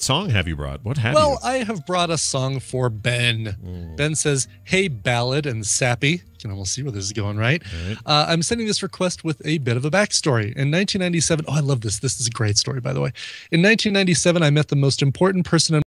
song have you brought? What have you? Well, I have brought a song for Ben. Ben says, "Hey, ballad and sappy." You can almost see where this is going, right? I'm sending this request with a bit of a backstory. In 1997, I love this. This is a great story, by the way. In 1997, I met the most important person in